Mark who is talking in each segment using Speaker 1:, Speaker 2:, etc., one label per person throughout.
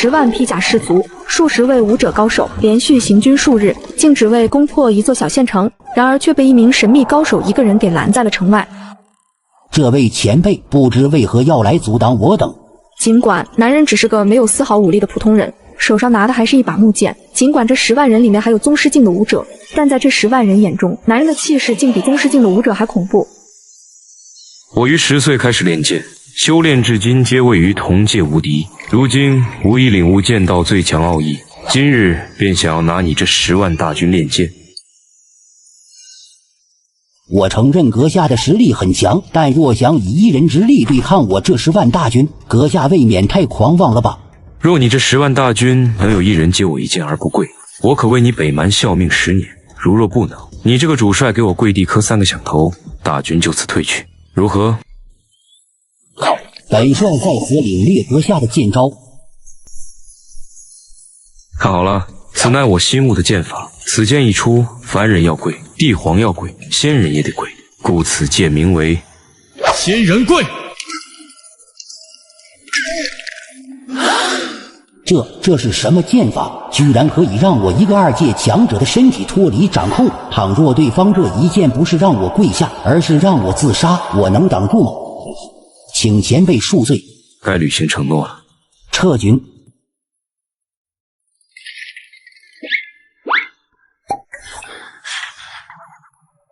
Speaker 1: 10万披甲士卒，数十位武者高手连续行军数日，竟只为攻破一座小县城，然而却被一名神秘高手一个人给拦在了城外。
Speaker 2: 这位前辈不知为何要来阻挡我等。
Speaker 1: 尽管男人只是个没有丝毫武力的普通人，手上拿的还是一把木剑，尽管这10万人里面还有宗师境的武者，但在这10万人眼中，男人的气势竟比宗师境的武者还恐怖。
Speaker 3: 我于10岁开始练剑，修炼至今皆位于同界无敌，如今无已领悟剑道最强奥义，今日便想要拿你这10万大军练剑。
Speaker 2: 我承认阁下的实力很强，但若想以一人之力对抗我这10万大军，阁下未免太狂妄了吧？
Speaker 3: 若你这10万大军能有一人接我一剑而不跪，我可为你北蛮效命10年；如若不能，你这个主帅给我跪地磕3个响头，大军就此退去，如何？
Speaker 2: 本帅在此领略阁下的剑招。
Speaker 3: 看好了，此乃我新悟的剑法，此剑一出，凡人要跪，帝皇要跪，仙人也得跪，故此剑名为
Speaker 4: 仙人跪。
Speaker 2: 这是什么剑法？居然可以让我一个2阶强者的身体脱离掌控。倘若对方这一剑不是让我跪下，而是让我自杀，我能挡住吗？请前辈恕罪。
Speaker 3: 该履行承诺了。
Speaker 2: 撤军。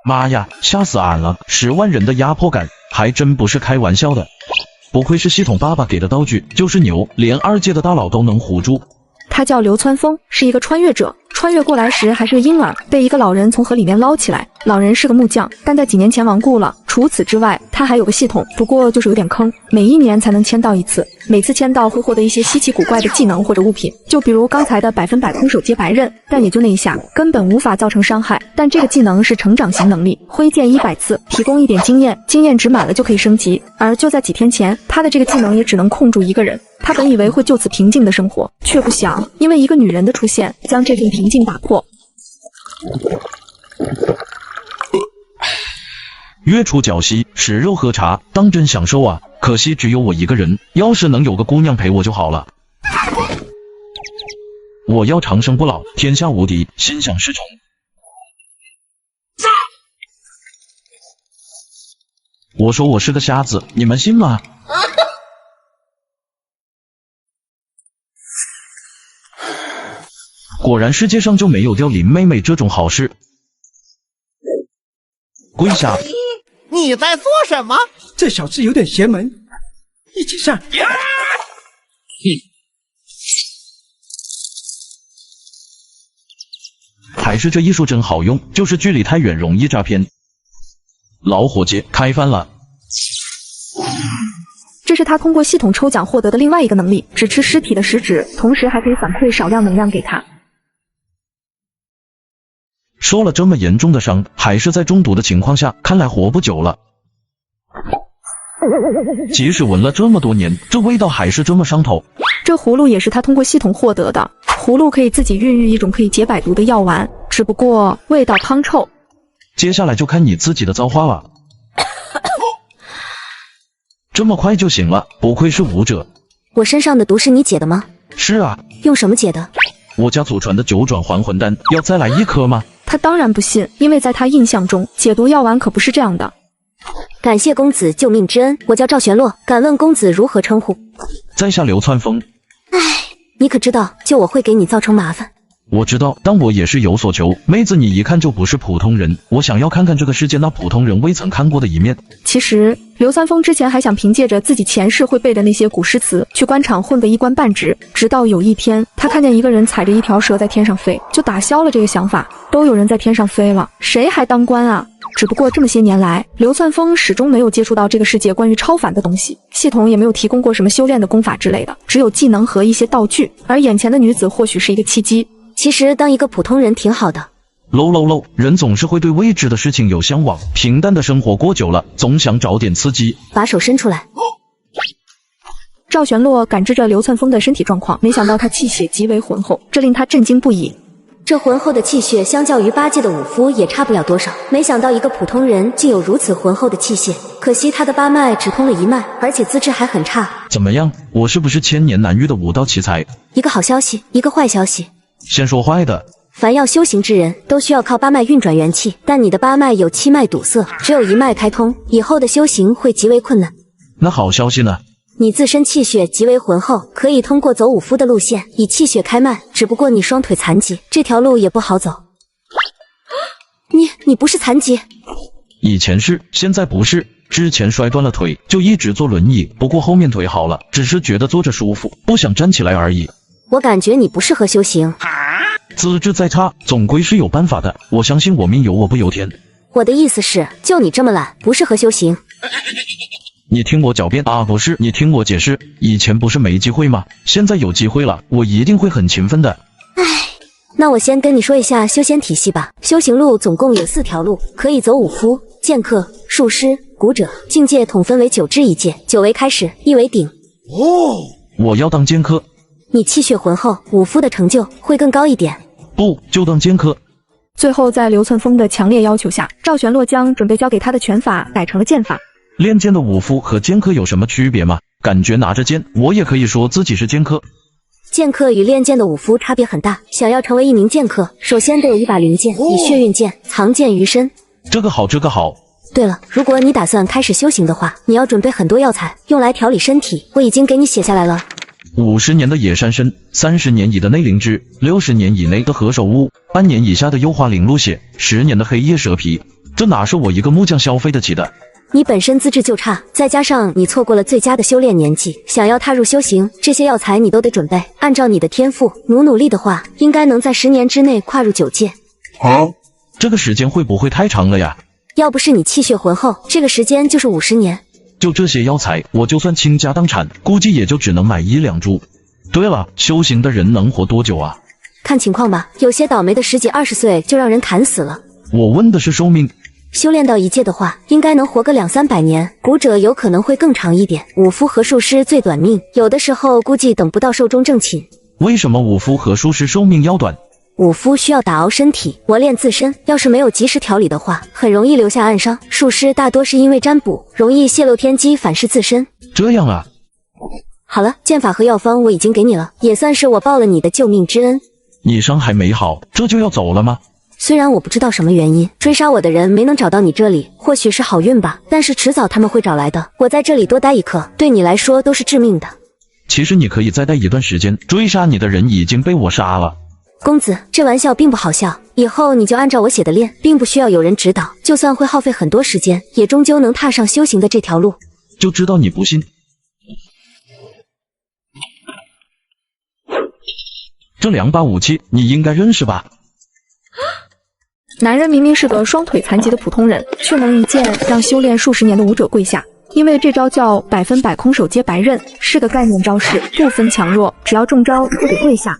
Speaker 5: 妈呀，吓死俺了！10万人的压迫感还真不是开玩笑的。不愧是系统爸爸给的道具，就是牛，连2阶的大佬都能唬住。
Speaker 1: 他叫流川枫，是一个穿越者。穿越过来时还是个婴儿，被一个老人从河里面捞起来。老人是个木匠，但在几年前亡故了。除此之外，他还有个系统，不过就是有点坑，每1年才能签到一次，每次签到会获得一些稀奇古怪的技能或者物品，就比如刚才的100%空手接白刃，但也就那一下，根本无法造成伤害。但这个技能是成长型能力，挥剑100次，提供1点经验，经验值满了就可以升级。而就在几天前，他的这个技能也只能控住一个人。他本以为会就此平静的生活，却不想因为一个女人的出现，将这份平静打破。
Speaker 5: 月出皎兮，食肉喝茶，当真享受啊！可惜只有我一个人，要是能有个姑娘陪我就好了。我要长生不老，天下无敌，心想事成。我说我是个瞎子，你们信吗？果然世界上就没有掉林妹妹这种好事。跪下！
Speaker 6: 你在做什么？
Speaker 7: 这小子有点邪门，一起上！
Speaker 5: 还是这艺术真好用，就是距离太远容易诈骗。老伙计，开饭了！
Speaker 1: 这是他通过系统抽奖获得的另外一个能力，只吃尸体的食指，同时还可以反馈少量能量给他。
Speaker 5: 受了这么严重的伤，还是在中毒的情况下，看来活不久了。即使闻了这么多年，这味道还是这么上头。
Speaker 1: 这葫芦也是他通过系统获得的，葫芦可以自己孕育一种可以解百毒的药丸，只不过味道汤臭。
Speaker 5: 接下来就看你自己的造化了。这么快就行了，不愧是武者。
Speaker 8: 我身上的毒是你解的吗？
Speaker 5: 是啊。
Speaker 8: 用什么解的？
Speaker 5: 我家祖传的9转还魂丹，要再来1颗吗？
Speaker 1: 他当然不信，因为在他印象中，解毒药丸可不是这样的。
Speaker 8: 感谢公子救命之恩，我叫赵玄洛，敢问公子如何称呼？
Speaker 5: 在下流川枫。
Speaker 8: 唉，你可知道救我会给你造成麻烦？
Speaker 5: 我知道，但我也是有所求。妹子，你一看就不是普通人，我想要看看这个世界那普通人未曾看过的一面。
Speaker 1: 其实流川枫之前还想凭借着自己前世会背的那些古诗词，去官场混个一官半职，直到有一天，他看见一个人踩着一条蛇在天上飞，就打消了这个想法。都有人在天上飞了，谁还当官啊？只不过这么些年来，流川枫始终没有接触到这个世界关于超凡的东西，系统也没有提供过什么修炼的功法之类的，只有技能和一些道具。而眼前的女子或许是一个契机。
Speaker 8: 其实当一个普通人挺好的。
Speaker 5: 喽，人总是会对未知的事情有向往，平淡的生活过久了，总想找点刺激。
Speaker 8: 把手伸出来。
Speaker 1: 赵玄洛感知着流川枫的身体状况，没想到他气血极为浑厚，这令他震惊不已。
Speaker 8: 这浑厚的气血，相较于八戒的武夫也差不了多少。没想到一个普通人竟有如此浑厚的气血，可惜他的八脉只通了一脉，而且资质还很差。
Speaker 5: 怎么样，我是不是千年难遇的武道奇才？
Speaker 8: 一个好消息，一个坏消息。
Speaker 5: 先说坏的。
Speaker 8: 凡要修行之人，都需要靠八脉运转元气，但你的八脉有7脉堵塞，只有1脉开通，以后的修行会极为困难。
Speaker 5: 那好消息呢？
Speaker 8: 你自身气血极为浑厚，可以通过走武夫的路线，以气血开脉。只不过你双腿残疾，这条路也不好走。你不是残疾？
Speaker 5: 以前是，现在不是。之前摔断了腿，就一直坐轮椅，不过后面腿好了，只是觉得坐着舒服，不想站起来而已。
Speaker 8: 我感觉你不适合修行。
Speaker 5: 资质再差，总归是有办法的。我相信我命由我不由天。
Speaker 8: 我的意思是，就你这么懒，不适合修行。
Speaker 5: 你听我狡辩啊，不是，你听我解释。以前不是没机会吗？现在有机会了，我一定会很勤奋的。
Speaker 8: 唉，那我先跟你说一下修仙体系吧。修行路总共有4条路，可以走武夫、剑客、术师、古者，境界统分为9支1界，9为开始，1为顶。
Speaker 5: 哦，我要当剑客。
Speaker 8: 你气血浑厚，武夫的成就会更高一点。
Speaker 5: 不，就当剑客。
Speaker 1: 最后，在流窜风的强烈要求下，赵玄洛将准备教给他的拳法改成了剑法。
Speaker 5: 练剑的武夫和剑客有什么区别吗？感觉拿着剑，我也可以说自己是剑客。
Speaker 8: 剑客与练剑的武夫差别很大，想要成为一名剑客，首先得有一把灵剑，以血运剑，藏剑于身。
Speaker 5: 这个好，这个好。
Speaker 8: 对了，如果你打算开始修行的话，你要准备很多药材，用来调理身体。我已经给你写下来了。
Speaker 5: 50年的野山参，30年以的内灵芝，60年以内的何首乌，半年以下的幽花灵露血，10年的黑夜蛇皮，这哪是我一个木匠消费得起的？
Speaker 8: 你本身资质就差，再加上你错过了最佳的修炼年纪，想要踏入修行，这些药材你都得准备。按照你的天赋，努力的话，应该能在10年之内跨入9界。
Speaker 5: 这个时间会不会太长了呀？
Speaker 8: 要不是你气血浑厚，这个时间就是50年。
Speaker 5: 就这些药材，我就算倾家荡产，估计也就只能买1、2株。对了，修行的人能活多久啊？
Speaker 8: 看情况吧，有些倒霉的10几20岁就让人砍死了。
Speaker 5: 我问的是寿命。
Speaker 8: 修炼到1界的话，应该能活个2、300年，古者有可能会更长一点。武夫和术师最短命，有的时候估计等不到寿终正寝。
Speaker 5: 为什么武夫和术师寿命要短？
Speaker 8: 武夫需要打熬身体，磨练自身，要是没有及时调理的话，很容易留下暗伤。术师大多是因为占卜，容易泄露天机，反噬自身。
Speaker 5: 这样啊。
Speaker 8: 好了，剑法和药方我已经给你了，也算是我报了你的救命之恩。
Speaker 5: 你伤还没好，这就要走了吗？
Speaker 8: 虽然我不知道什么原因，追杀我的人没能找到你这里，或许是好运吧，但是迟早他们会找来的。我在这里多待一刻，对你来说都是致命的。
Speaker 5: 其实你可以再待一段时间，追杀你的人已经被我杀了。
Speaker 8: 公子，这玩笑并不好笑，以后你就按照我写的练，并不需要有人指导，就算会耗费很多时间，也终究能踏上修行的这条路。
Speaker 5: 就知道你不信。这2把武器你应该认识吧？
Speaker 1: 男人明明是个双腿残疾的普通人，却能一剑让修炼数十年的武者跪下。因为这招叫100%空手接白刃，是个概念招式，不分强弱，只要中招就得跪下。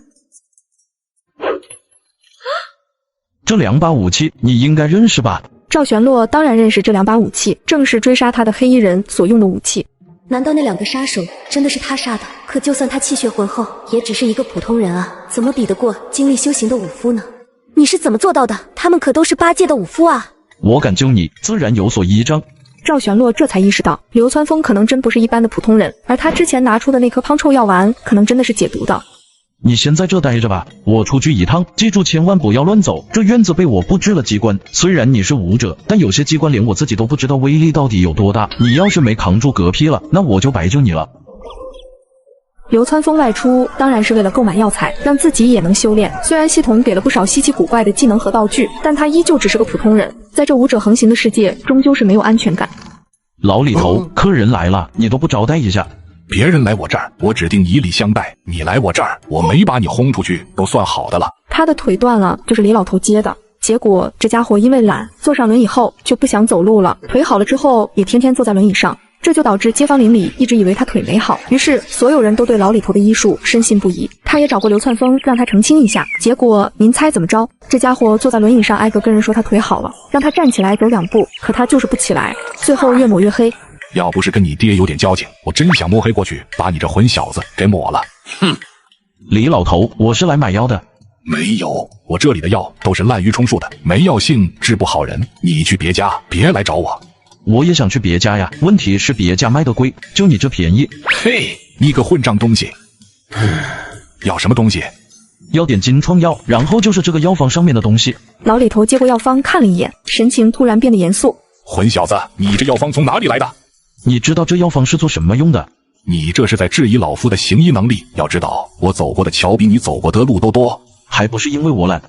Speaker 5: 这2把武器你应该认识吧？
Speaker 1: 赵玄洛当然认识这2把武器，正是追杀他的黑衣人所用的武器。
Speaker 8: 难道那2个杀手真的是他杀的？可就算他气血浑厚，也只是一个普通人啊，怎么比得过经历修行的武夫呢？你是怎么做到的？他们可都是8界的武夫啊！
Speaker 5: 我敢救你，自然有所依仗。
Speaker 1: 赵玄洛这才意识到，流川枫可能真不是一般的普通人，而他之前拿出的那颗胖臭药丸，可能真的是解毒的。
Speaker 5: 你先在这待着吧，我出去一趟，记住千万不要乱走。这院子被我布置了机关，虽然你是武者，但有些机关连我自己都不知道威力到底有多大。你要是没扛住嗝屁了，那我就白救你了。
Speaker 1: 流川枫外出当然是为了购买药材，让自己也能修炼。虽然系统给了不少稀奇古怪的技能和道具，但他依旧只是个普通人，在这武者横行的世界，终究是没有安全感。
Speaker 5: 老李头，客人来了，你都不招待一下？
Speaker 4: 别人来我这儿，我指定以礼相待。你来我这儿，我没把你轰出去，都算好的了。
Speaker 1: 他的腿断了，就是李老头接的。结果这家伙因为懒，坐上轮椅后就不想走路了。腿好了之后，也天天坐在轮椅上，这就导致街坊邻里一直以为他腿没好。于是所有人都对老李头的医术深信不疑。他也找过流窜枫，让他澄清一下。结果您猜怎么着？这家伙坐在轮椅上，挨个跟人说他腿好了，让他站起来走2步，可他就是不起来。最后越抹越黑。
Speaker 4: 要不是跟你爹有点交情，我真想摸黑过去把你这混小子给抹了。
Speaker 5: 哼！李老头，我是来买药的。
Speaker 4: 没有，我这里的药都是滥竽充数的，没药性治不好人。你去别家，别来找我。
Speaker 5: 我也想去别家呀，问题是别家卖的贵，就你这便宜。
Speaker 4: 嘿，你个混账东西！要什么东西？
Speaker 5: 要点金疮药，然后就是这个药方上面的东西。
Speaker 1: 老李头接过药方看了一眼，神情突然变得严肃。
Speaker 4: 混小子，你这药方从哪里来的？
Speaker 5: 你知道这药方是做什么用的？
Speaker 4: 你这是在质疑老夫的行医能力。要知道，我走过的桥比你走过的路都多，
Speaker 5: 还不是因为我懒。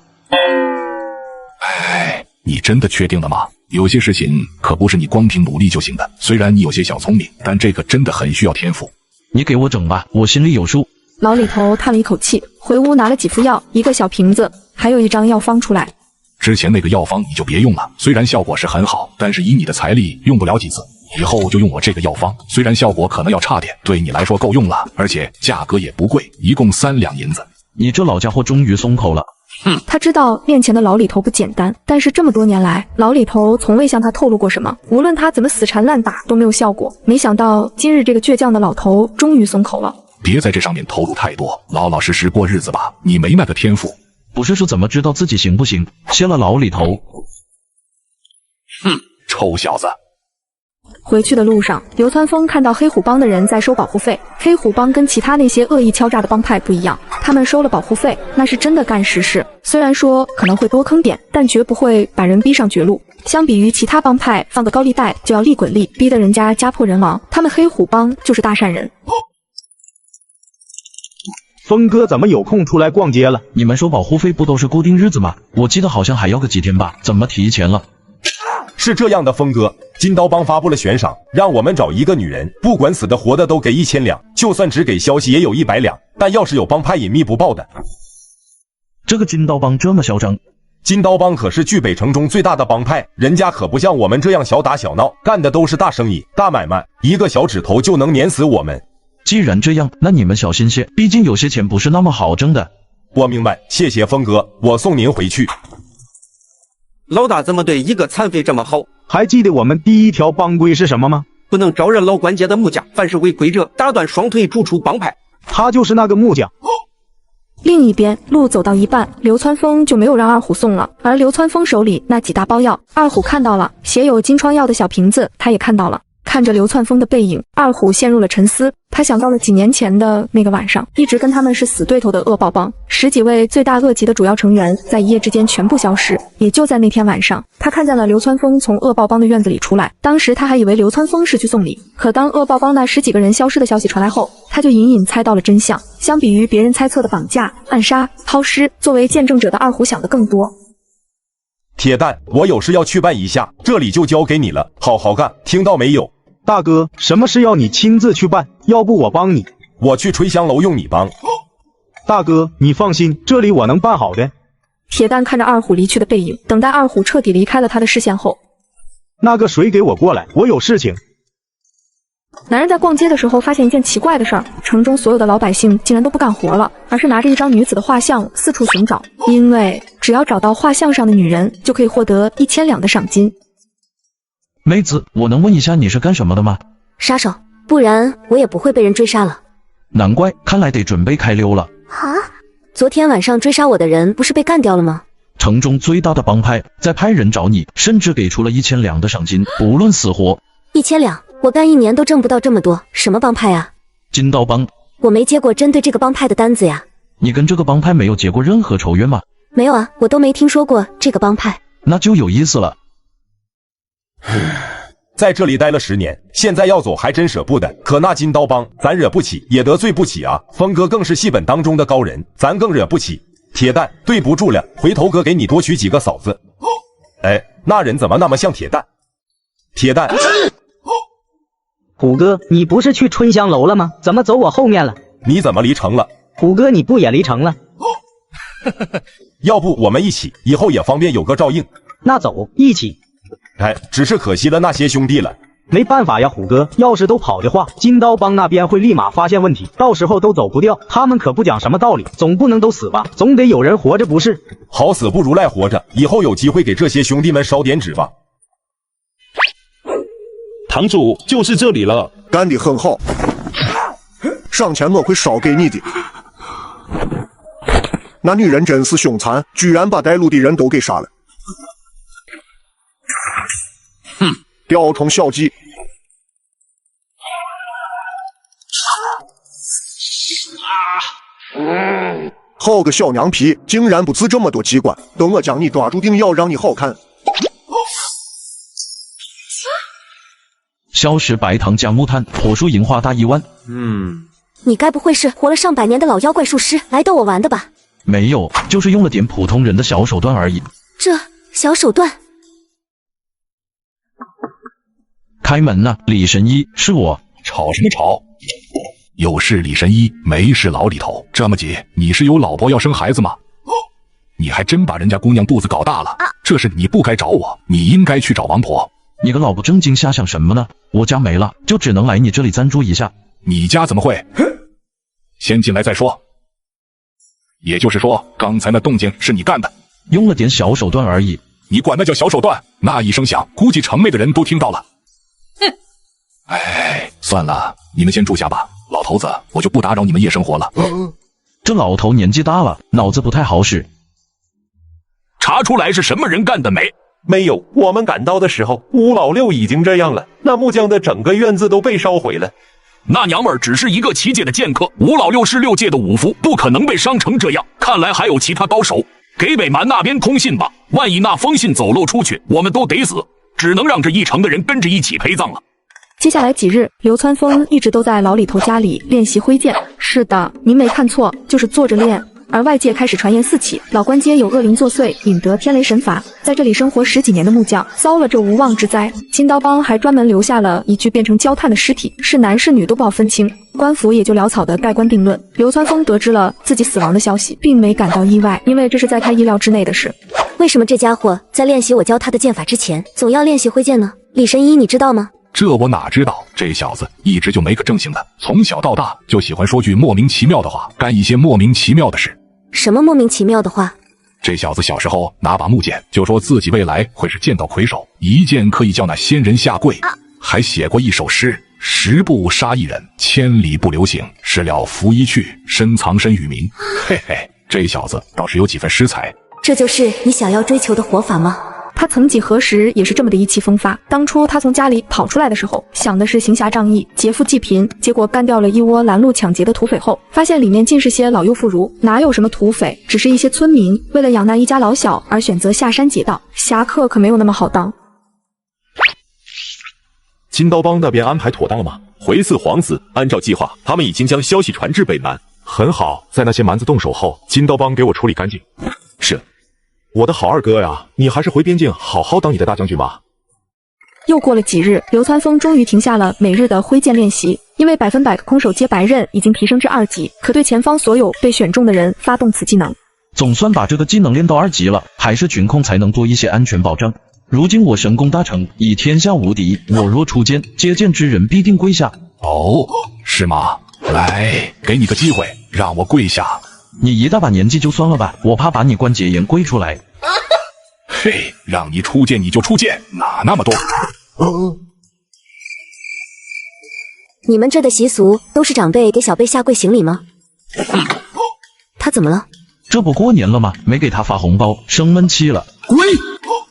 Speaker 4: 哎，你真的确定了吗？有些事情可不是你光凭努力就行的。虽然你有些小聪明，但这个真的很需要天赋。
Speaker 5: 你给我整吧，我心里有数。
Speaker 1: 老李头叹了一口气，回屋拿了几副药，一个小瓶子，还有一张药方出来。
Speaker 4: 之前那个药方你就别用了，虽然效果是很好，但是以你的财力用不了几次。以后就用我这个药方，虽然效果可能要差点，对你来说够用了，而且价格也不贵，一共3两银子。
Speaker 5: 你这老家伙终于松口了。
Speaker 1: 他知道面前的老李头不简单，但是这么多年来，老李头从未向他透露过什么，无论他怎么死缠烂打都没有效果。没想到今日这个倔强的老头终于松口了。
Speaker 4: 别在这上面投入太多，老老实实过日子吧。你没那个天赋。
Speaker 5: 不是说怎么知道自己行不行？谢了老李头。
Speaker 4: 臭小子。
Speaker 1: 回去的路上，流川枫看到黑虎帮的人在收保护费。黑虎帮跟其他那些恶意敲诈的帮派不一样，他们收了保护费，那是真的干实事。虽然说可能会多坑点，但绝不会把人逼上绝路。相比于其他帮派放个高利贷就要利滚利，逼得人家家破人亡，他们黑虎帮就是大善人。
Speaker 9: 峰哥怎么有空出来逛街了？
Speaker 5: 你们收保护费不都是固定日子吗？我记得好像还要个几天吧，怎么提前了？
Speaker 10: 是这样的，峰哥，金刀帮发布了悬赏，让我们找一个女人，不管死的活的都给1000两，就算只给消息也有100两，但要是有帮派隐秘不报的。
Speaker 5: 这个金刀帮这么嚣张？
Speaker 10: 金刀帮可是巨北城中最大的帮派，人家可不像我们这样小打小闹，干的都是大生意、大买卖，一个小指头就能碾死我们。
Speaker 5: 既然这样，那你们小心些，毕竟有些钱不是那么好挣的。
Speaker 10: 我明白，谢谢峰哥，我送您回去。
Speaker 6: 老大怎么对一个残废这么好？
Speaker 9: 还记得我们第一条帮规是什么吗？
Speaker 6: 不能招惹老管家的木匠，凡是违规者，打断双腿，逐出帮派。
Speaker 9: 他就是那个木匠。
Speaker 1: 另一边，路走到一半，流川枫就没有让二虎送了，而流川枫手里那几大包药，二虎看到了，写有金疮药的小瓶子，他也看到了。看着流川枫的背影，二虎陷入了沉思。他想到了几年前的那个晚上，一直跟他们是死对头的恶暴帮，10几位罪大恶极的主要成员在一夜之间全部消失。也就在那天晚上，他看见了流川枫从恶暴帮的院子里出来。当时他还以为流川枫是去送礼，可当恶暴帮那10几个人消失的消息传来后，他就隐隐猜到了真相。相比于别人猜测的绑架、暗杀、抛尸，作为见证者的二虎想的更多。
Speaker 10: 铁蛋，我有事要去办一下，这里就交给你了，好好干，听到没有？
Speaker 9: 大哥，什么事要你亲自去办？要不我帮你。
Speaker 10: 我去吹香楼用你帮。
Speaker 9: 大哥，你放心，这里我能办好的。
Speaker 1: 铁蛋看着二虎离去的背影，等待二虎彻底离开了他的视线后，
Speaker 9: 那个水给我过来，我有事情。
Speaker 1: 男人在逛街的时候发现一件奇怪的事儿，城中所有的老百姓竟然都不干活了，而是拿着一张女子的画像四处寻找，因为只要找到画像上的女人，就可以获得1000两的赏金。
Speaker 5: 妹子，我能问一下你是干什么的吗？
Speaker 8: 杀手，不然我也不会被人追杀了。
Speaker 5: 难怪，看来得准备开溜了。
Speaker 8: 啊？昨天晚上追杀我的人不是被干掉了吗？
Speaker 5: 城中最大的帮派在派人找你，甚至给出了1000两的赏金，不论死活。
Speaker 8: 1000两，我干1年都挣不到这么多，什么帮派啊？
Speaker 5: 金刀帮。
Speaker 8: 我没接过针对这个帮派的单子呀。
Speaker 5: 你跟这个帮派没有结过任何仇怨吗？
Speaker 8: 没有啊，我都没听说过这个帮派。
Speaker 5: 那就有意思了。
Speaker 10: 在这里待了10年，现在要走还真舍不得。可那金刀帮，咱惹不起，也得罪不起啊。峰哥更是戏本当中的高人，咱更惹不起。铁蛋，对不住了，回头哥给你多娶几个嫂子。哎，那人怎么那么像铁蛋？铁蛋，
Speaker 11: 虎哥，你不是去春香楼了吗？怎么走我后面了？
Speaker 10: 你怎么离城了？
Speaker 11: 虎哥，你不也离城了？
Speaker 10: 要不我们一起，以后也方便有个照应。
Speaker 11: 那走，一起。
Speaker 10: 哎，只是可惜了那些兄弟了。
Speaker 9: 没办法呀，虎哥，要是都跑的话，金刀帮那边会立马发现问题，到时候都走不掉。他们可不讲什么道理，总不能都死吧，总得有人活着不是？
Speaker 10: 好死不如赖活着，以后有机会给这些兄弟们烧点纸吧。
Speaker 12: 堂主，就是这里了。
Speaker 13: 干得很好，上前我会烧给你的。那女人真是凶残，居然把带路的人都给杀了。哼，雕虫小技。好个小娘皮，竟然不自这么多机关，等我将你抓住，定要让你好看。
Speaker 5: 消失白糖加木炭，火树银花大1万。
Speaker 8: 你该不会是活了上百年的老妖怪术师来逗我玩的吧？
Speaker 5: 没有，就是用了点普通人的小手段而已。
Speaker 8: 这小手段？
Speaker 5: 开门呐，李神医，是我。
Speaker 4: 吵什么吵？有事李神医，没事老李头。这么急，你是有老婆要生孩子吗？你还真把人家姑娘肚子搞大了。这事你不该找我，你应该去找王婆。
Speaker 5: 你个老不正经瞎想什么呢？我家没了，就只能来你这里暂住一下。
Speaker 4: 你家怎么会？先进来再说。也就是说，刚才那动静是你干的？
Speaker 5: 用了点小手段而已。
Speaker 4: 你管那叫小手段？那一声响，估计城内的人都听到了。哎，算了，你们先住下吧。老头子，我就不打扰你们夜生活了。
Speaker 5: 这老头年纪大了，脑子不太好使。
Speaker 12: 查出来是什么人干的没？
Speaker 10: 没有，我们赶到的时候，吴老六已经这样了，那木匠的整个院子都被烧毁了。
Speaker 12: 那娘们儿只是一个7界的剑客，吴老六是6界的武夫，不可能被伤成这样。看来还有其他高手。给北蛮那边通信吧，万一那封信走漏出去，我们都得死，只能让这一城的人跟着一起陪葬了。
Speaker 1: 接下来几日，流川枫一直都在老李头家里练习挥剑。是的，您没看错，就是坐着练。而外界开始传言四起，老关街有恶灵作祟，引得天雷神罚。在这里生活10几年的木匠遭了这无妄之灾。金刀帮还专门留下了一具变成焦炭的尸体，是男是女都不好分清。官府也就潦草的盖棺定论。流川枫得知了自己死亡的消息，并没感到意外，因为这是在他意料之内的事。
Speaker 8: 为什么这家伙在练习我教他的剑法之前，总要练习挥剑呢？李神医，你知道吗？
Speaker 4: 这我哪知道，这小子一直就没个正形的，从小到大就喜欢说句莫名其妙的话，干一些莫名其妙的事。
Speaker 8: 什么莫名其妙的话？
Speaker 4: 这小子小时候拿把木剑，就说自己未来会是剑道魁首，一剑可以叫那仙人下跪，还写过一首诗：10步杀一人，千里不留行，事了拂衣去，深藏身与民。嘿嘿，这小子倒是有几分诗才。
Speaker 8: 这就是你想要追求的活法吗？
Speaker 1: 他曾几何时也是这么的意气风发。当初他从家里跑出来的时候，想的是行侠仗义、劫富济贫，结果干掉了一窝拦路抢劫的土匪后，发现里面尽是些老幼妇孺，哪有什么土匪，只是一些村民为了养那一家老小而选择下山劫道。侠客可没有那么好当。
Speaker 12: 金刀帮那边安排妥当了吗？回四皇子，按照计划，他们已经将消息传至北蛮。很好，在那些蛮子动手后，金刀帮给我处理干净。是。我的好二哥呀，你还是回边境好好当你的大将军吧。
Speaker 1: 又过了几日，流川枫终于停下了每日的挥剑练习，因为100%空手接白刃已经提升至2级，可对前方所有被选中的人发动此技能。
Speaker 5: 总算把这个技能练到2级了，还是群控才能多一些安全保障。如今我神功大成，以天下无敌，我若出剑，接剑之人必定跪下。
Speaker 4: 哦，是吗？来，给你个机会，让我跪下。
Speaker 5: 你一大把年纪就算了吧，我怕把你关节炎跪出来。
Speaker 4: 嘿，让你出剑你就出剑，哪那么多？
Speaker 8: 你们这的习俗都是长辈给小辈下跪行礼吗？他怎么了？
Speaker 5: 这不过年了吗？没给他发红包，生闷气了。
Speaker 4: 跪！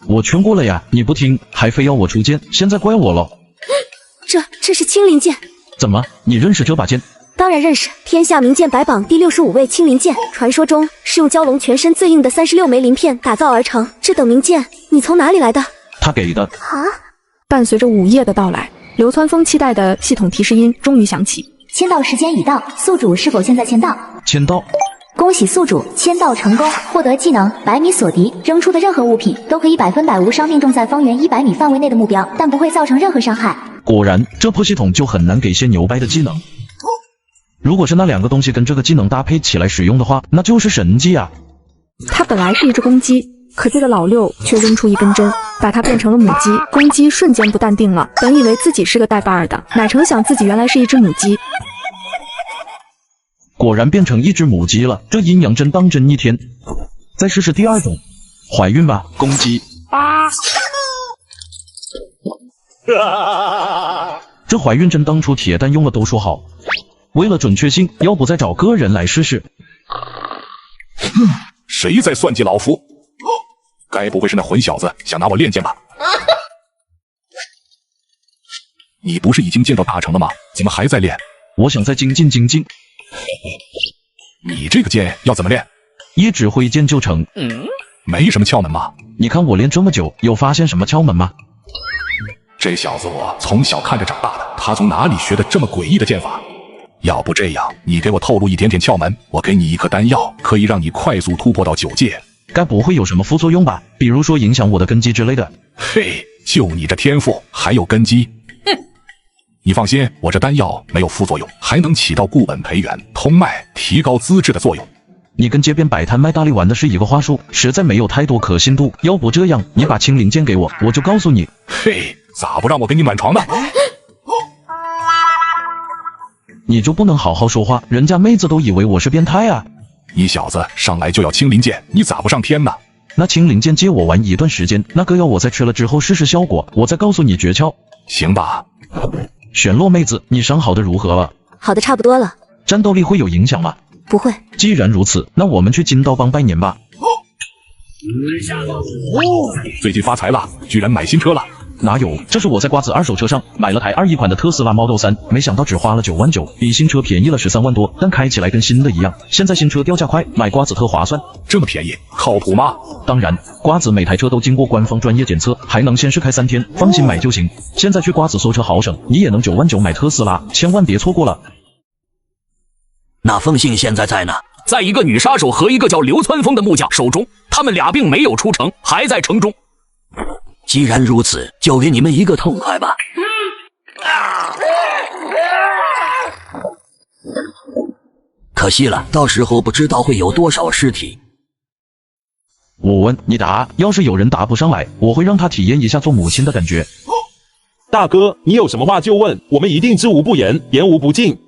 Speaker 5: 我劝过了呀，你不听，还非要我出剑，现在怪我了。
Speaker 8: 这是青鳞剑。
Speaker 5: 怎么，你认识这把剑？
Speaker 8: 当然认识，天下名剑百榜第65位青鳞剑，传说中是用蛟龙全身最硬的36枚鳞片打造而成。这等名剑，你从哪里来的？
Speaker 5: 他给的。
Speaker 1: 伴随着午夜的到来，流川枫期待的系统提示音终于响起。
Speaker 14: 签到时间已到，宿主是否现在签到？
Speaker 5: 签到。
Speaker 14: 恭喜宿主签到成功，获得技能百米锁敌，扔出的任何物品都可以100%无伤命中在方圆100米范围内的目标，但不会造成任何伤害。
Speaker 5: 果然，这破系统就很难给些牛掰的技能。如果是那2个东西跟这个技能搭配起来使用的话，那就是神技啊！
Speaker 1: 它本来是一只公鸡，可这个老六却扔出一根针，把它变成了母鸡。公鸡瞬间不淡定了，本以为自己是个带把儿的，哪成想自己原来是一只母鸡。
Speaker 5: 果然变成一只母鸡了，这阴阳针当真一天。再试试第2种，怀孕吧，公鸡。这怀孕针当初铁蛋用了都说好。为了准确性，要不再找个人来试试。
Speaker 4: 谁在算计老夫？该不会是那混小子想拿我练剑吧？你不是已经剑道大成了吗？怎么还在练？
Speaker 5: 我想再精进精进。
Speaker 4: 你这个剑要怎么练？
Speaker 5: 一指挥剑就成。
Speaker 4: 没什么窍门吗？
Speaker 5: 你看我练这么久，有发现什么窍门吗？
Speaker 4: 这小子我从小看着长大的，他从哪里学的这么诡异的剑法？要不这样，你给我透露一点点窍门，我给你一颗丹药，可以让你快速突破到9阶。
Speaker 5: 该不会有什么副作用吧？比如说影响我的根基之类的。
Speaker 4: 嘿，就你这天赋还有根基？你放心，我这丹药没有副作用，还能起到固本培元、通脉、提高资质的作用。
Speaker 5: 你跟街边摆摊卖大力丸的是一个话术，实在没有太多可信度。要不这样，你把青灵剑给我，我就告诉你。
Speaker 4: 嘿，咋不让我给你暖床呢？
Speaker 5: 你就不能好好说话？人家妹子都以为我是变态啊！
Speaker 4: 你小子上来就要青灵剑，你咋不上天呢？
Speaker 5: 那青灵剑借我玩一段时间，那个药我在吃了之后试试效果，我再告诉你诀窍。
Speaker 4: 行吧。
Speaker 5: 玄洛妹子，你伤好的如何了？
Speaker 8: 好的差不多了。
Speaker 5: 战斗力会有影响吗？
Speaker 8: 不会。
Speaker 5: 既然如此，那我们去金刀帮拜年吧。
Speaker 4: 最近发财了，居然买新车了。
Speaker 5: 哪有？这是我在瓜子二手车上买了台21款的特斯拉 Model 3，没想到只花了9万9，比新车便宜了13万多，但开起来跟新的一样。现在新车掉价快，买瓜子特划算。
Speaker 4: 这么便宜，靠谱吗？
Speaker 5: 当然，瓜子每台车都经过官方专业检测，还能限时开3天，放心买就行。现在去瓜子搜车好省，你也能9万9买特斯拉，千万别错过了。
Speaker 15: 那封信现在在哪？在一个女杀手和一个叫流川枫的木匠手中，他们俩并没有出城，还在城中。既然如此，就给你们一个痛快吧。可惜了，到时候不知道会有多少尸体。
Speaker 5: 我问你答，要是有人答不上来，我会让他体验一下做母亲的感觉。
Speaker 16: 大哥，你有什么话就问，我们一定知无不言，言无不尽。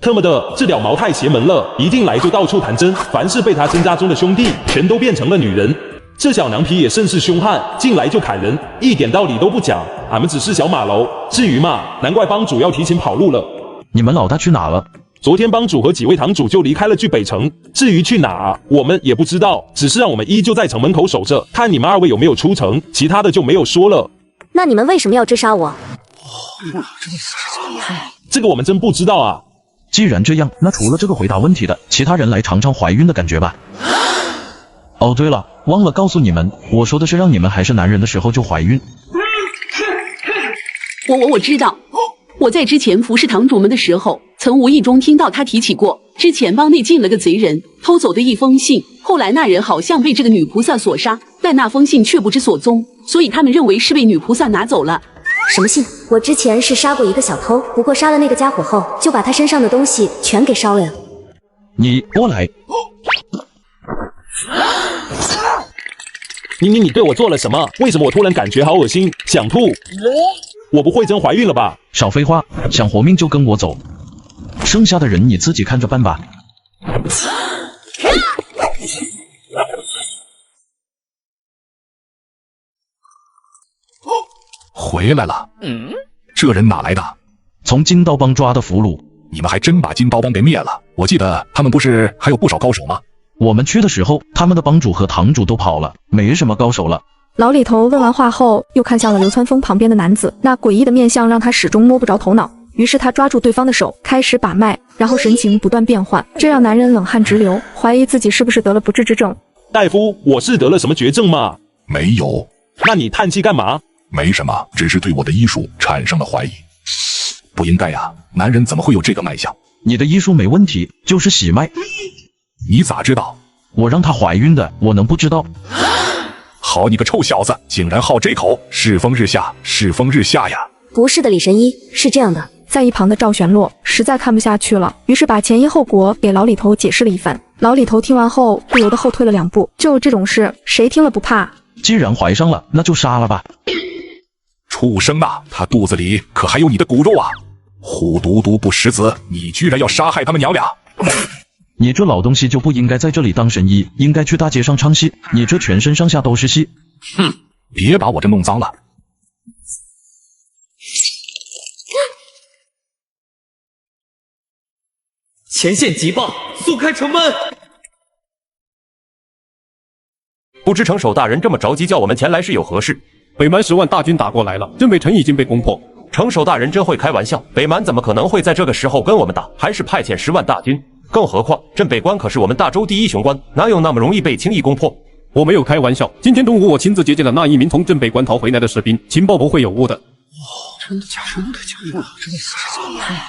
Speaker 16: 特么的，这屌毛太邪门了，一进来就到处谈真，凡是被他甄家中的兄弟，全都变成了女人。这小娘皮也甚是凶悍，进来就砍人，一点道理都不讲。俺们只是小马楼，至于嘛，难怪帮主要提前跑路了。
Speaker 5: 你们老大去哪了？
Speaker 16: 昨天帮主和几位堂主就离开了去北城，至于去哪，我们也不知道，只是让我们依旧在城门口守着，看你们2位有没有出城，其他的就没有说了。
Speaker 8: 那你们为什么要追杀我？
Speaker 16: 这个我们真不知道啊。
Speaker 5: 既然这样，那除了这个回答问题的，其他人来尝尝怀孕的感觉吧。哦，对了，忘了告诉你们，我说的是让你们还是男人的时候就怀孕。
Speaker 17: 我知道，我在之前服侍堂主们的时候，曾无意中听到他提起过，之前帮内进了个贼人，偷走的一封信，后来那人好像被这个女菩萨所杀，但那封信却不知所踪，所以他们认为是被女菩萨拿走了。
Speaker 8: 什么信？我之前是杀过一个小偷，不过杀了那个家伙后，就把他身上的东西全给烧了。
Speaker 5: 你过来。
Speaker 16: 你对我做了什么？为什么我突然感觉好恶心，想吐？我不会真怀孕了吧？
Speaker 5: 少废话，想活命就跟我走，剩下的人你自己看着办吧。
Speaker 4: 回来了。这人哪来的？
Speaker 5: 从金刀帮抓的俘虏。
Speaker 4: 你们还真把金刀帮给灭了？我记得他们不是还有不少高手吗？
Speaker 5: 我们去的时候，他们的帮主和堂主都跑了，没什么高手了。
Speaker 1: 老李头问完话后，又看向了流川枫旁边的男子，那诡异的面相让他始终摸不着头脑。于是他抓住对方的手，开始把脉，然后神情不断变换，这让男人冷汗直流，怀疑自己是不是得了不治之症。
Speaker 16: 大夫，我是得了什么绝症吗？
Speaker 4: 没有。
Speaker 16: 那你叹气干嘛？
Speaker 4: 没什么，只是对我的医术产生了怀疑。不应该呀，男人怎么会有这个脉象？
Speaker 5: 你的医术没问题，就是喜脉。
Speaker 4: 你咋知道？
Speaker 5: 我让她怀孕的，我能不知道？
Speaker 4: 好你个臭小子，竟然好这口！世风日下，世风日下呀！
Speaker 8: 不是的，李神医，是这样的。
Speaker 1: 在一旁的赵玄洛实在看不下去了，于是把前因后果给老李头解释了一番。老李头听完后不由得后退了2步，就这种事，谁听了不怕？
Speaker 5: 既然怀上了，那就杀了吧。
Speaker 4: 畜生啊，他肚子里可还有你的骨肉啊！虎毒毒不食子，你居然要杀害他们娘俩！
Speaker 5: 你这老东西就不应该在这里当神医，应该去大街上唱戏。你这全身上下都是戏。
Speaker 4: 哼，别把我这弄脏了。
Speaker 18: 前线急报，速开城门！
Speaker 10: 不知城守大人这么着急叫我们前来是有何事？
Speaker 18: 北蛮10万大军打过来了，镇北城已经被攻破。
Speaker 10: 城守大人真会开玩笑，北蛮怎么可能会在这个时候跟我们打？还是派遣10万大军？更何况镇北关可是我们大州第一雄关，哪有那么容易被轻易攻破？
Speaker 18: 我没有开玩笑，今天中午我亲自接见了那一名从镇北关逃回来的士兵，情报不会有误的。
Speaker 19: 真的假的？真的假的？真的假的？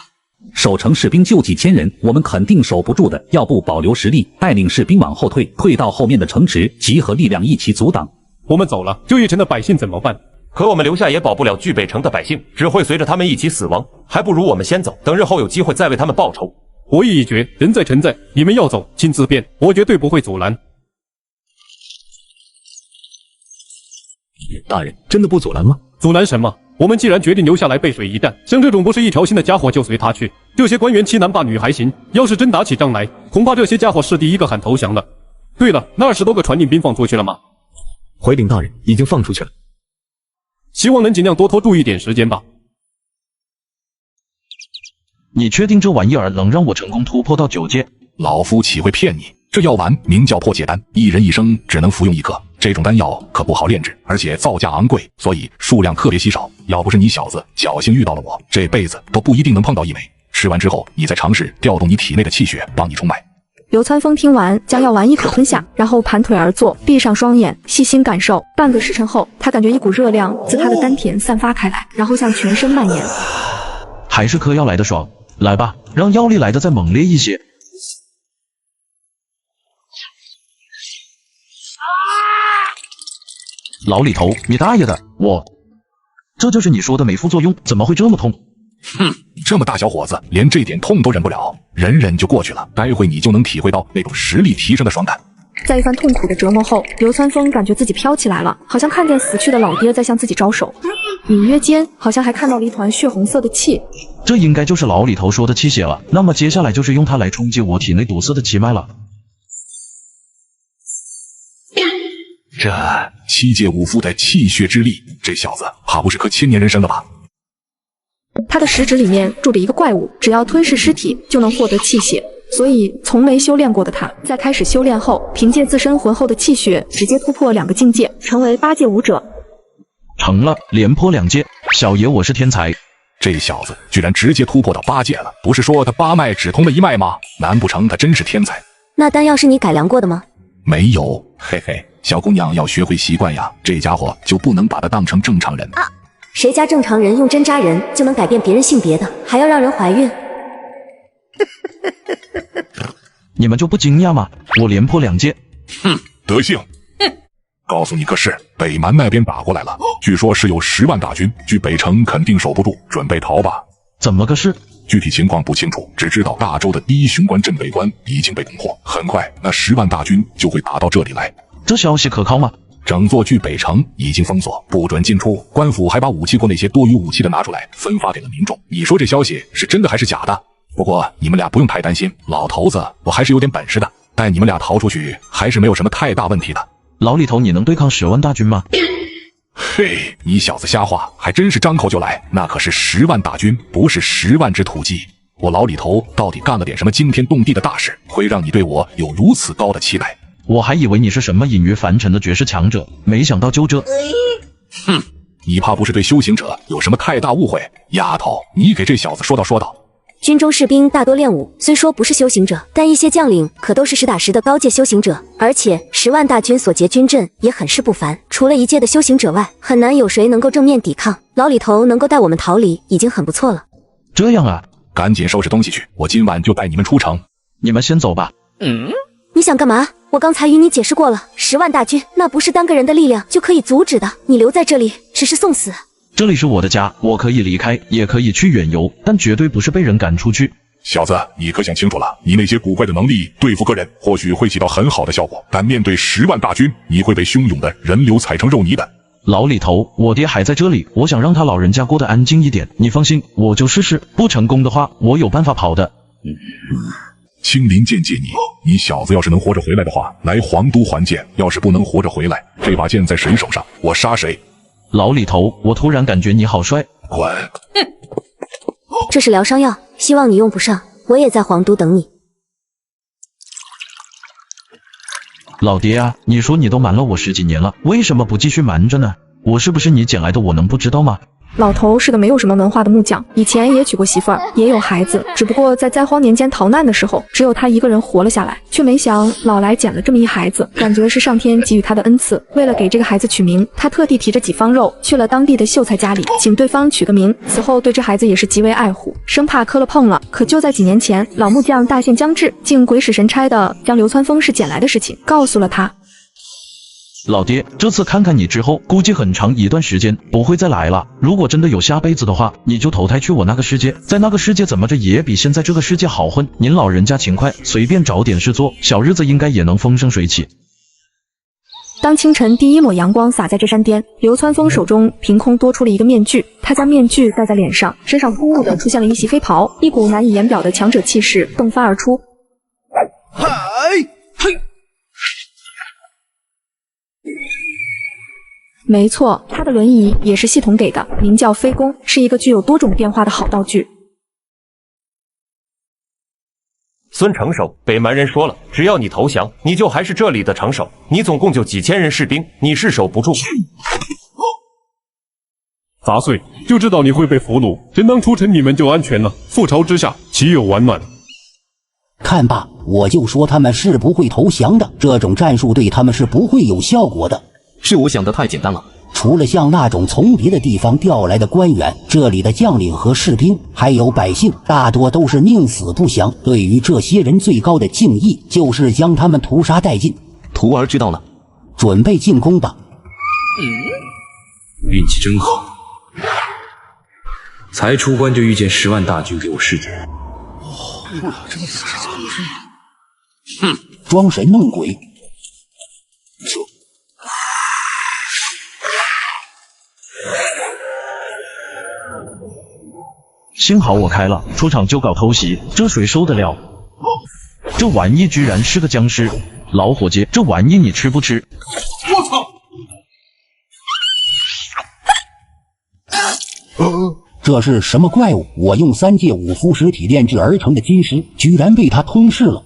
Speaker 19: 守城士兵就几千人，我们肯定守不住的。要不保留实力，带领士兵往后退，退到后面的城池，集合力量一起阻挡。
Speaker 18: 我们走了，就一城的百姓怎么办？
Speaker 10: 可我们留下也保不了巨北城的百姓，只会随着他们一起死亡。还不如我们先走，等日后有机会再为他们报仇。
Speaker 18: 我意已决，人在城在，你们要走，请自便，我绝对不会阻拦。
Speaker 12: 大人真的不阻拦吗？
Speaker 18: 阻拦什么？我们既然决定留下来背水一战，像这种不是一条心的家伙就随他去。这些官员欺男霸女还行，要是真打起仗来，恐怕这些家伙是第一个喊投降的。对了，那20多个传令兵放出去了吗？
Speaker 12: 回禀大人，已经放出去了。
Speaker 18: 希望能尽量多拖住一点时间吧。
Speaker 5: 你确定这玩意儿能让我成功突破到9阶？
Speaker 4: 老夫岂会骗你？这药丸名叫破解丹，一人一生只能服用1颗。这种丹药可不好炼制，而且造价昂贵，所以数量特别稀少。要不是你小子侥幸遇到了我，这辈子都不一定能碰到一枚。吃完之后，你再尝试调动你体内的气血，帮你冲脉。
Speaker 1: 流川枫听完，将药丸一口吞下，然后盘腿而坐，闭上双眼，细心感受。半个时辰后，他感觉一股热量自他的丹田散发开来，然后向全身蔓延。
Speaker 5: 还是嗑药来的爽，来吧，让药力来的再猛烈一些。老李头，你大爷的！这就是你说的没副作用，怎么会这么痛？
Speaker 4: 哼，这么大小伙子，连这点痛都忍不了，忍忍就过去了。待会你就能体会到那种实力提升的爽感。
Speaker 1: 在一番痛苦的折磨后，流川枫感觉自己飘起来了，好像看见死去的老爹在向自己招手，隐约间好像还看到了一团血红色的气。
Speaker 5: 这应该就是老李头说的气血了。那么接下来就是用它来冲击我体内堵塞的气脉了。
Speaker 4: 这7阶武夫的气血之力，这小子怕不是颗千年人参了吧？
Speaker 1: 他的食指里面住着一个怪物，只要吞噬尸体就能获得气血，所以从没修炼过的他，在开始修炼后，凭借自身浑厚的气血，直接突破2个境界，成为8阶武者。
Speaker 5: 成了，连破2阶，小爷我是天才。
Speaker 4: 这小子居然直接突破到8阶了，不是说他8脉只通了1脉吗？难不成他真是天才？
Speaker 8: 那丹药是你改良过的吗？
Speaker 4: 没有，嘿嘿，小姑娘要学会习惯呀，这家伙就不能把他当成正常人
Speaker 8: 啊！谁家正常人用针扎人就能改变别人性别的，还要让人怀孕？
Speaker 5: 你们就不惊讶吗？我连破2阶。
Speaker 4: 哼，德性。告诉你个事，北蛮那边打过来了，据说是有10万大军，距北城肯定守不住，准备逃吧。
Speaker 5: 怎么个事？
Speaker 4: 具体情况不清楚，只知道大州的第一雄关镇北关已经被攻破，很快那10万大军就会打到这里来。
Speaker 5: 这消息可靠吗？
Speaker 4: 整座巨北城已经封锁，不准进出。官府还把武器库那些多余武器的拿出来分发给了民众。你说这消息是真的还是假的？不过你们俩不用太担心，老头子我还是有点本事的，带你们俩逃出去还是没有什么太大问题的。
Speaker 5: 老李头，你能对抗10万大军吗？
Speaker 4: 嘿，你小子瞎话，还真是张口就来。那可是10万大军，不是10万只土鸡。我老李头到底干了点什么惊天动地的大事，会让你对我有如此高的期待？
Speaker 5: 我还以为你是什么隐于凡尘的绝世强者，没想到就这。
Speaker 4: 哼，你怕不是对修行者有什么太大误会？丫头，你给这小子说道。
Speaker 8: 军中士兵大多练武，虽说不是修行者，但一些将领可都是实打实的高阶修行者，而且10万大军所结军阵也很是不凡，除了1阶的修行者外，很难有谁能够正面抵抗。老李头能够带我们逃离，已经很不错了。
Speaker 5: 这样啊，
Speaker 4: 赶紧收拾东西去，我今晚就带你们出城。
Speaker 5: 你们先走吧。
Speaker 8: 你想干嘛？我刚才与你解释过了，10万大军那不是单个人的力量就可以阻止的，你留在这里只是送死。
Speaker 5: 这里是我的家，我可以离开，也可以去远游，但绝对不是被人赶出去。
Speaker 4: 小子，你可想清楚了，你那些古怪的能力对付个人或许会起到很好的效果，但面对10万大军，你会被汹涌的人流踩成肉泥的。
Speaker 5: 老李头，我爹还在这里，我想让他老人家过得安静一点，你放心，我就试试，不成功的话，我有办法跑的。
Speaker 4: 青林剑借你小子要是能活着回来的话，来皇都还剑；要是不能活着回来，这把剑在谁手上，我杀谁。
Speaker 5: 老李头，我突然感觉你好帅。
Speaker 4: 滚！
Speaker 8: 这是疗伤药，希望你用不上，我也在皇都等你。
Speaker 5: 老爹啊，你说你都瞒了我10几年了，为什么不继续瞒着呢？我是不是你捡来的？我能不知道吗？
Speaker 1: 老头是个没有什么文化的木匠，以前也娶过媳妇儿，也有孩子，只不过在灾荒年间逃难的时候，只有他一个人活了下来，却没想老来捡了这么一孩子，感觉是上天给予他的恩赐。为了给这个孩子取名，他特地提着几方肉去了当地的秀才家里，请对方取个名。此后对这孩子也是极为爱护，生怕磕了碰了。可就在几年前，老木匠大限将至，竟鬼使神差的将流川枫是捡来的事情告诉了他。
Speaker 5: 老爹，这次看看你之后，估计很长一段时间不会再来了。如果真的有下辈子的话，你就投胎去我那个世界，在那个世界怎么着也比现在这个世界好混。您老人家勤快，随便找点事做，小日子应该也能风生水起。
Speaker 1: 当清晨第一抹阳光洒在这山巅，流川枫手中凭空多出了一个面具，他将面具戴在脸上，身上突兀的出现了一袭飞袍，一股难以言表的强者气势迸发而出。没错，他的轮椅也是系统给的，名叫飞弓，是一个具有多种变化的好道具。
Speaker 3: 孙城守，北蛮人说了，只要你投降，你就还是这里的城守。你总共就几千人士兵，你是守不住。
Speaker 18: 杂碎，就知道你会被俘虏，真当出城你们就安全了？覆巢之下，岂有完卵？
Speaker 2: 看吧，我就说他们是不会投降的，这种战术对他们是不会有效果的。
Speaker 15: 是我想的太简单了。
Speaker 2: 除了像那种从别的地方调来的官员，这里的将领和士兵，还有百姓，大多都是宁死不降。对于这些人最高的敬意，就是将他们屠杀殆尽。
Speaker 15: 徒儿知道了，
Speaker 2: 准备进攻吧。
Speaker 3: 运气真好，才出关就遇见10万大军给我示警。
Speaker 2: 装神弄鬼。
Speaker 5: 幸好我开了，出场就搞偷袭，这谁受得了？这玩意居然是个僵尸！老伙计，这玩意你吃不吃？
Speaker 12: 我操！
Speaker 2: 这是什么怪物？我用3界5符实体炼制而成的金尸，居然被他吞噬了。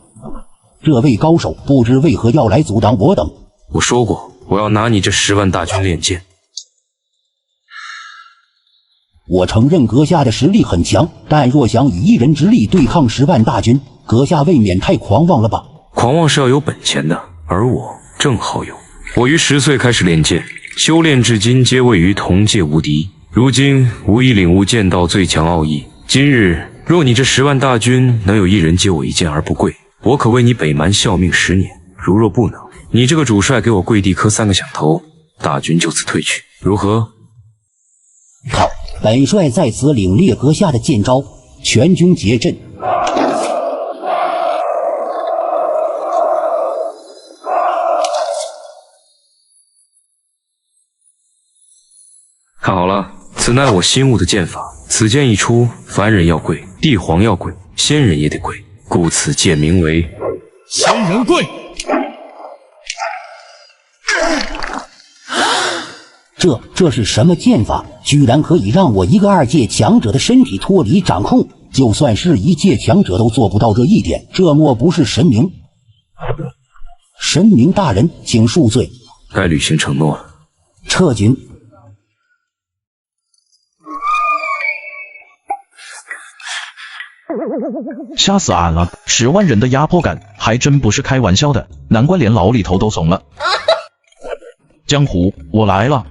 Speaker 2: 这位高手不知为何要来阻挡我等。
Speaker 3: 我说过，我要拿你这10万大军练剑。
Speaker 2: 我承认阁下的实力很强，但若想以一人之力对抗10万大军，阁下未免太狂妄了吧？
Speaker 3: 狂妄是要有本钱的，而我正好有。我于10岁开始练剑，修炼至今皆位于同界无敌。如今无意领悟剑道最强奥义。今日若你这10万大军能有一人接我一剑而不跪，我可为你北蛮效命10年。如若不能，你这个主帅给我跪地磕3个响头，大军就此退去，如何？
Speaker 2: 好，本帅在此领略阁下的剑招，全军结阵。
Speaker 3: 看好了，此乃我新悟的剑法。此剑一出，凡人要跪，帝皇要跪，仙人也得跪，故此剑名为
Speaker 12: 仙人跪。
Speaker 2: 这是什么剑法？居然可以让我一个2界强者的身体脱离掌控？就算是1界强者都做不到这一点，这莫不是神明？神明大人，请恕罪。
Speaker 3: 该履行承诺了。
Speaker 2: 撤军。
Speaker 5: 吓死俺了！10万人的压迫感还真不是开玩笑的，难怪连牢里头都怂了。江湖，我来了！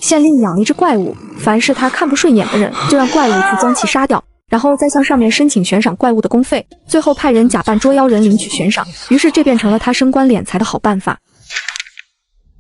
Speaker 1: 县令养了一只怪物，凡是他看不顺眼的人，就让怪物去将其杀掉，然后再向上面申请悬赏怪物的公费，最后派人假扮捉妖人领取悬赏。于是这变成了他升官敛财的好办法。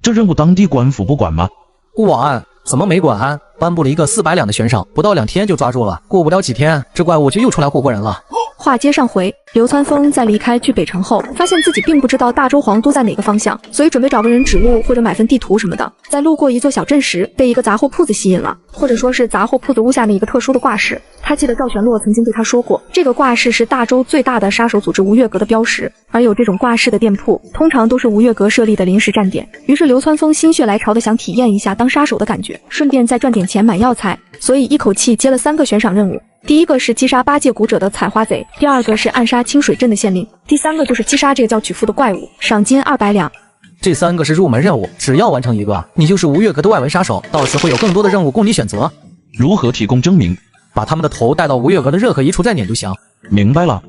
Speaker 5: 这任务当地官府不管吗？
Speaker 20: 管，怎么没管？颁布了一个400两的悬赏，不到2天就抓住了。过不了几天，这怪物就又出来霍霍人了。
Speaker 1: 话接上回，流川枫在离开去北城后，发现自己并不知道大周皇都在哪个方向，所以准备找个人指路或者买份地图什么的。在路过一座小镇时，被一个杂货铺子吸引了，或者说是杂货铺子屋下的一个特殊的挂饰。他记得赵玄洛曾经对他说过，这个挂饰是大周最大的杀手组织吴越阁的标识，而有这种挂饰的店铺，通常都是吴越阁设立的临时站点。于是流川枫心血来潮的想体验一下当杀手的感觉，顺便再赚点钱买药材，所以一口气接了3个悬赏任务。第一个是击杀8界古者的采花贼，第二个是暗杀清水镇的县令，第三个就是击杀这个叫举父的怪物，赏金200两。
Speaker 20: 这3个是入门任务，只要完成一个，你就是无月阁的外围杀手，到时会有更多的任务供你选择。
Speaker 5: 如何提供证明？
Speaker 20: 把他们的头带到无月阁的任何一处再撵就行。
Speaker 5: 明白了。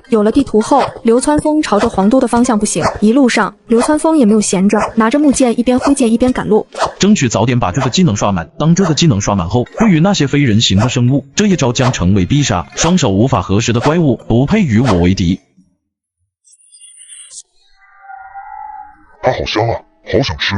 Speaker 1: 有了地图后，流川枫朝着皇都的方向步行。一路上，流川枫也没有闲着，拿着木剑一边挥剑一边赶路，
Speaker 5: 争取早点把这个技能刷满。当这个技能刷满后，对于那些非人形的生物，这一招将成为必杀。双手无法合十的怪物，不配与我为敌。
Speaker 21: 它好香啊，好想吃。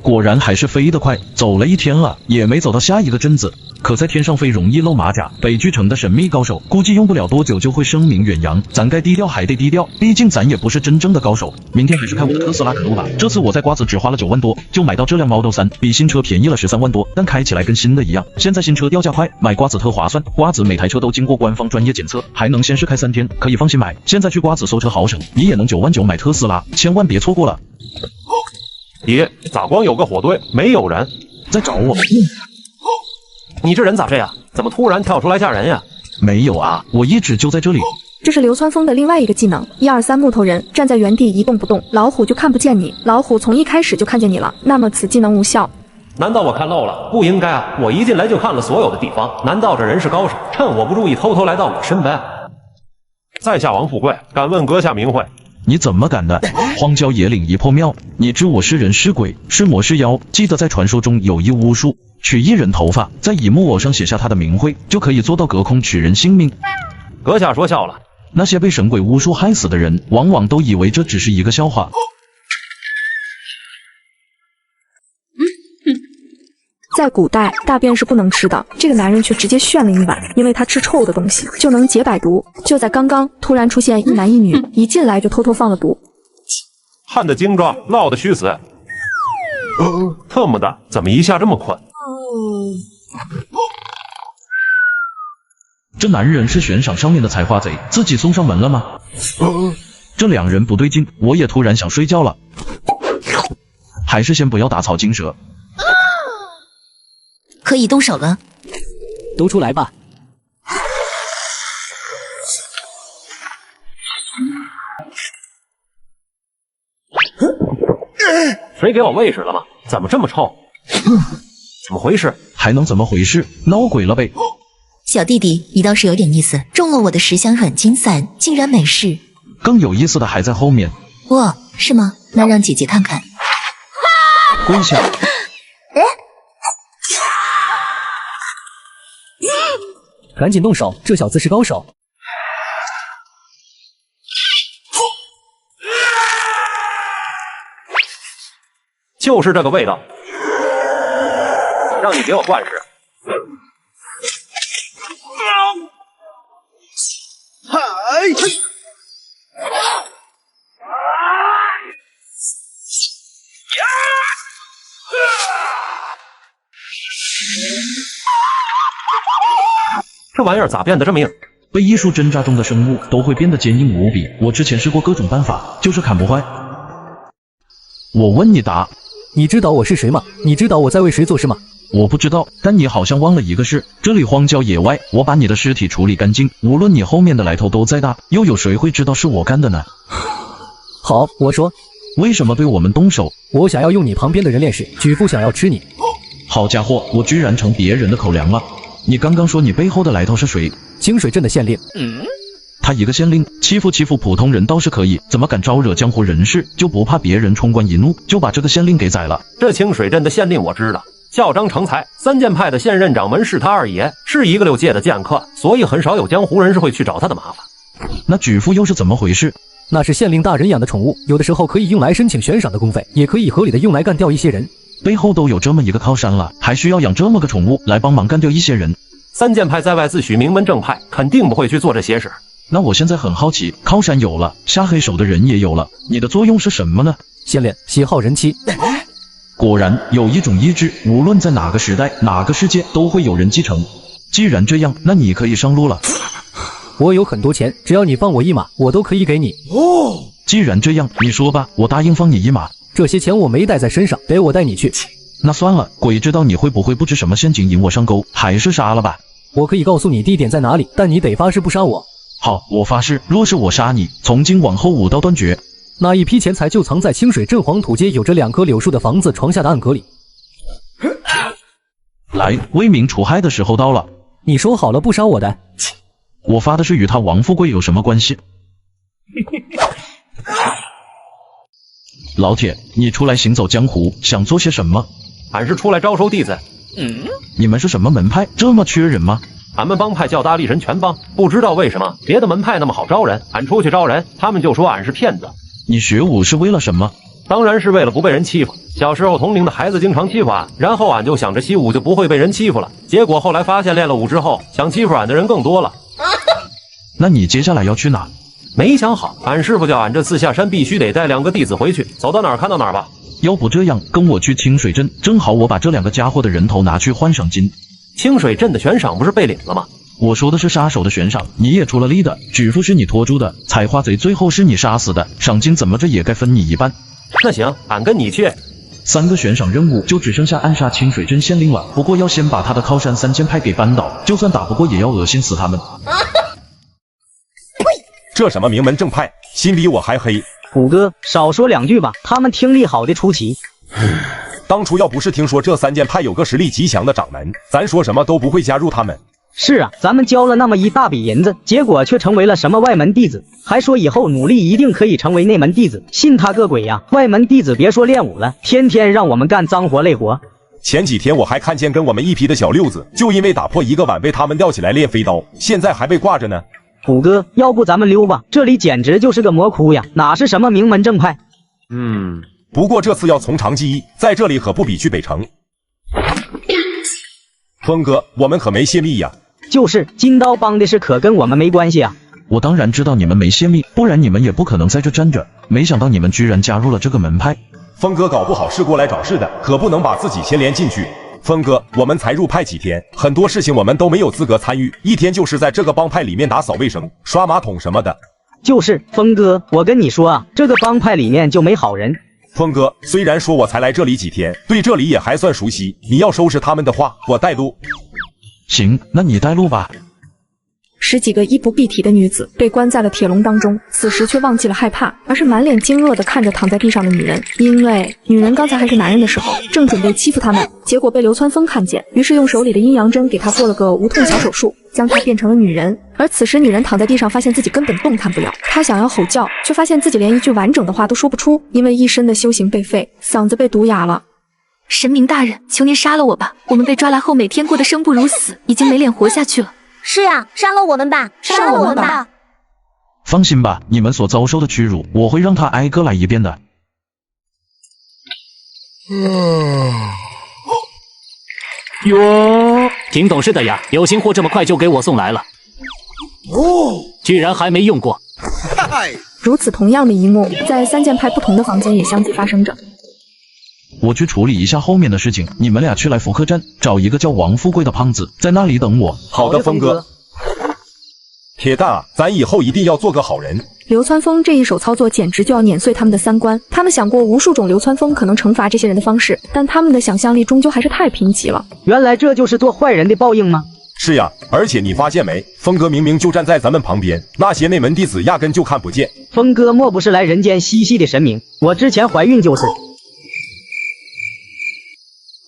Speaker 5: 果然还是飞得快，走了1天了，也没走到下一个镇子。可在天上飞容易露马甲，北巨城的神秘高手估计用不了多久就会声名远扬，咱该低调还得低调，毕竟咱也不是真正的高手。明天还是开我的特斯拉可路吧，这次我在瓜子只花了9万多就买到这辆 Model 3，比新车便宜了13万多，但开起来跟新的一样。现在新车掉价快，买瓜子特划算，瓜子每台车都经过官方专业检测，还能限时开3天，可以放心买。现在去瓜子搜车好省，你也能9万9买特斯拉，千万别错过了。
Speaker 16: 爷，咋光有个火堆，没有人
Speaker 5: 在找我？
Speaker 16: 你这人咋这样？怎么突然跳出来吓人呀？
Speaker 5: 没有啊，我一直就在这里。
Speaker 1: 这是流川枫的另外一个技能，123木头人，站在原地一动不动，老虎就看不见你。老虎从一开始就看见你了，那么此技能无效。
Speaker 16: 难道我看漏了？不应该啊！我一进来就看了所有的地方，难道这人是高手？趁我不注意偷偷来到我身边？在下王富贵，敢问阁下名讳？
Speaker 5: 你怎么敢的？荒郊野岭一破庙，你知我是人是鬼是魔是妖？记得在传说中有一巫术，取一人头发，在乙木偶上写下他的名讳，就可以做到隔空取人性命。
Speaker 16: 阁下说笑了。
Speaker 5: 那些被神鬼巫术害死的人，往往都以为这只是一个笑话。
Speaker 1: 在古代，大便是不能吃的，这个男人却直接炫了一碗，因为他吃臭的东西就能解百毒。就在刚刚，突然出现一男一女，一进来就偷偷放了毒。
Speaker 16: 汉的精壮，闹的虚死。特么的，怎么一下这么困？
Speaker 5: 这男人是悬赏上面的采花贼，自己送上门了吗？这2人不对劲，我也突然想睡觉了。还是先不要打草惊蛇。
Speaker 22: 可以动手了，
Speaker 11: 都出来吧。
Speaker 16: 谁给我喂食了吗？怎么这么臭？怎么回事？
Speaker 5: 还能怎么回事？闹鬼了呗！
Speaker 22: 小弟弟，你倒是有点意思，中了我的10箱软金伞，竟然没事。
Speaker 5: 更有意思的还在后面。
Speaker 22: 哇，是吗？那让姐姐看看。
Speaker 5: 跪下！
Speaker 11: 赶紧动手，这小子是高手。
Speaker 16: 就是这个味道，让你给我灌食。这玩意儿咋变得这么硬？
Speaker 5: 被艺术挣扎中的生物都会变得坚硬无比。我之前试过各种办法，就是砍不坏。我问你答，
Speaker 11: 你知道我是谁吗？你知道我在为谁做事吗？
Speaker 5: 我不知道，但你好像忘了一个事，这里荒郊野外，我把你的尸体处理干净，无论你后面的来头都再大，又有谁会知道是我干的呢？
Speaker 11: 好，我说，
Speaker 5: 为什么对我们动手？
Speaker 11: 我想要用你旁边的人练士，举父想要吃你。
Speaker 5: 好家伙，我居然成别人的口粮了！你刚刚说你背后的来头是谁？
Speaker 11: 清水镇的县令。
Speaker 5: 他一个县令，欺负普通人倒是可以，怎么敢招惹江湖人士？就不怕别人冲冠一怒，就把这个县令给宰了？
Speaker 16: 这清水镇的县令我知道，叫张成才，3剑派的现任掌门是他二爷，是一个6界的剑客，所以很少有江湖人士会去找他的麻烦。
Speaker 5: 那举父又是怎么回事？
Speaker 11: 那是县令大人养的宠物，有的时候可以用来申请悬赏的公费，也可以合理的用来干掉一些人。
Speaker 5: 背后都有这么一个靠山了，还需要养这么个宠物来帮忙干掉一些人
Speaker 16: ？3剑派在外自诩名门正派，肯定不会去做这些事。
Speaker 5: 那我现在很好奇，靠山有了，下黑手的人也有了，你的作用是什么呢？
Speaker 11: 县令喜好人妻。
Speaker 5: 果然有一种意志，无论在哪个时代哪个世界都会有人继承。既然这样，那你可以上路了。
Speaker 11: 我有很多钱，只要你放我一马，我都可以给你。
Speaker 5: 既然这样，你说吧，我答应放你一马。
Speaker 11: 这些钱我没带在身上，得我带你去。
Speaker 5: 那算了，鬼知道你会不会布置什么陷阱引我上钩，还是杀了吧。
Speaker 11: 我可以告诉你地点在哪里，但你得发誓不杀我。
Speaker 5: 好，我发誓，若是我杀你，从今往后武道断绝。
Speaker 11: 那一批钱财就藏在清水镇黄土街有着2棵柳树的房子床下的暗格里。
Speaker 5: 来，为民除害的时候到了。
Speaker 11: 你说好了不杀我的。
Speaker 5: 我发的是与他王富贵有什么关系？老铁，你出来行走江湖，想做些什么？
Speaker 6: 俺是出来招收弟子。
Speaker 5: 你们是什么门派？这么缺人吗？
Speaker 6: 俺们帮派叫大力神拳帮，不知道为什么别的门派那么好招人，俺出去招人，他们就说俺是骗子。
Speaker 5: 你学武是为了什么？
Speaker 6: 当然是为了不被人欺负。小时候同龄的孩子经常欺负俺，然后俺就想着习武就不会被人欺负了。结果后来发现练了武之后，想欺负俺的人更多了。
Speaker 5: 那你接下来要去哪？
Speaker 6: 没想好，俺师傅叫俺这次下山必须得带2个弟子回去，走到哪儿看到哪儿吧。
Speaker 5: 要不这样，跟我去清水镇，正好我把这2个家伙的人头拿去换赏金。
Speaker 6: 清水镇的悬赏不是被领了吗？
Speaker 5: 我说的是杀手的悬赏，你也出了力的，举夫是你拖住的，采花贼最后是你杀死的，赏金怎么着也该分你一半。
Speaker 6: 那行，俺跟你去。
Speaker 5: 3个悬赏任务就只剩下暗杀清水镇县令了，不过要先把他的靠山3剑派给扳倒，就算打不过也要恶心死他们。
Speaker 10: 这什么名门正派，心比我还黑。
Speaker 9: 虎哥，少说2句吧，他们听力好的出奇。
Speaker 10: 当初要不是听说这3剑派有个实力极强的掌门，咱说什么都不会加入他们。
Speaker 9: 是啊，咱们交了那么一大笔银子，结果却成为了什么外门弟子，还说以后努力一定可以成为内门弟子，信他个鬼呀！外门弟子别说练武了，天天让我们干脏活累活。
Speaker 10: 前几天我还看见跟我们一批的小六子，就因为打破一个碗被他们吊起来练飞刀，现在还被挂着呢。
Speaker 9: 虎哥，要不咱们溜吧？这里简直就是个魔窟呀，哪是什么名门正派？
Speaker 10: 不过这次要从长计议，在这里可不比去北城。峰哥，我们可没泄密呀。
Speaker 9: 就是金刀帮的事可跟我们没关系啊。
Speaker 5: 我当然知道你们没泄密，不然你们也不可能在这站着。没想到你们居然加入了这个门派。
Speaker 10: 峰哥搞不好是过来找事的，可不能把自己牵连进去。峰哥，我们才入派几天，很多事情我们都没有资格参与，一天就是在这个帮派里面打扫卫生、刷马桶什么的。
Speaker 9: 就是峰哥，我跟你说啊，这个帮派里面就没好人。
Speaker 10: 峰哥，虽然说我才来这里几天，对这里也还算熟悉，你要收拾他们的话，我带路。
Speaker 5: 行，那你带路吧。
Speaker 1: 10几个衣不蔽体的女子被关在了铁笼当中，此时却忘记了害怕，而是满脸惊愕地看着躺在地上的女人。因为女人刚才还是男人的时候，正准备欺负他们，结果被流川枫看见，于是用手里的阴阳针给她做了个无痛小手术，将她变成了女人。而此时女人躺在地上，发现自己根本动弹不了，她想要吼叫，却发现自己连一句完整的话都说不出，因为一身的修行被废，嗓子被毒哑了。
Speaker 7: 神明大人，求您杀了我吧！我们被抓来后，每天过得生不如死，已经没脸活下去了。
Speaker 8: 是啊，杀了我们吧，杀了我们吧！
Speaker 5: 放心吧，你们所遭受的屈辱，我会让他挨个来一遍的。
Speaker 15: 哟，挺懂事的呀，有新货这么快就给我送来了。居然还没用过。
Speaker 1: 如此同样的一幕，在3剑派不同的房间也相继发生着。
Speaker 5: 我去处理一下后面的事情，你们俩去来福客站找一个叫王富贵的胖子，在那里等我。
Speaker 10: 好的，峰哥。铁蛋啊，咱以后一定要做个好人。
Speaker 1: 流川枫这一手操作简直就要碾碎他们的3观，他们想过无数种流川枫可能惩罚这些人的方式，但他们的想象力终究还是太贫瘠了。
Speaker 9: 原来这就是做坏人的报应吗？
Speaker 10: 是呀，而且你发现没，峰哥明明就站在咱们旁边，那些内门弟子压根就看不见。
Speaker 9: 峰哥莫不是来人间嬉戏的神明？我之前怀孕就是。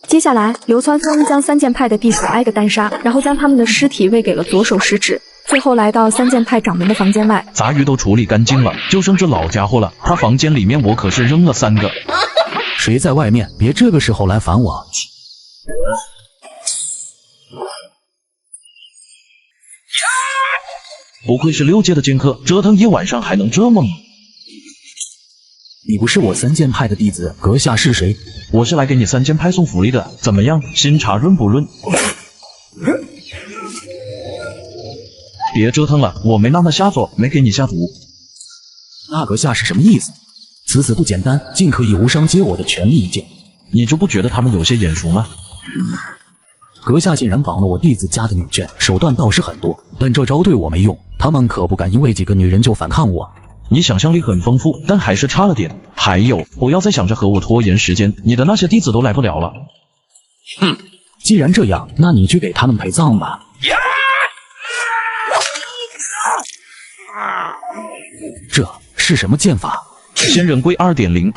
Speaker 1: 接下来，流川枫将3剑派的弟子挨个单杀，然后将他们的尸体喂给了左手食指，最后来到3剑派掌门的房间外，
Speaker 5: 杂鱼都处理干净了，就剩这老家伙了。他房间里面我可是扔了3个。
Speaker 19: 谁在外面？别这个时候来烦我。
Speaker 5: 不愧是6阶的剑客，折腾一晚上还能这么猛。
Speaker 19: 你不是我3剑派的弟子，阁下是谁？
Speaker 5: 我是来给你3剑派送福利的，怎么样？新茶润不润？别折腾了，我没让他下作，没给你下毒。
Speaker 19: 那阁下是什么意思？此子不简单，竟可以无伤接我的权力一剑。
Speaker 5: 你就不觉得他们有些眼熟吗？
Speaker 19: 阁下竟然绑了我弟子家的女眷，手段倒是很多，但这招对我没用，他们可不敢因为几个女人就反抗我。
Speaker 5: 你想象力很丰富，但还是差了点。还有，不要再想着和我拖延时间，你的那些弟子都来不了了。
Speaker 19: 哼，
Speaker 11: 既然这样，那你去给他们陪葬吧。这是什么剑法？
Speaker 5: 仙人龟 2.0。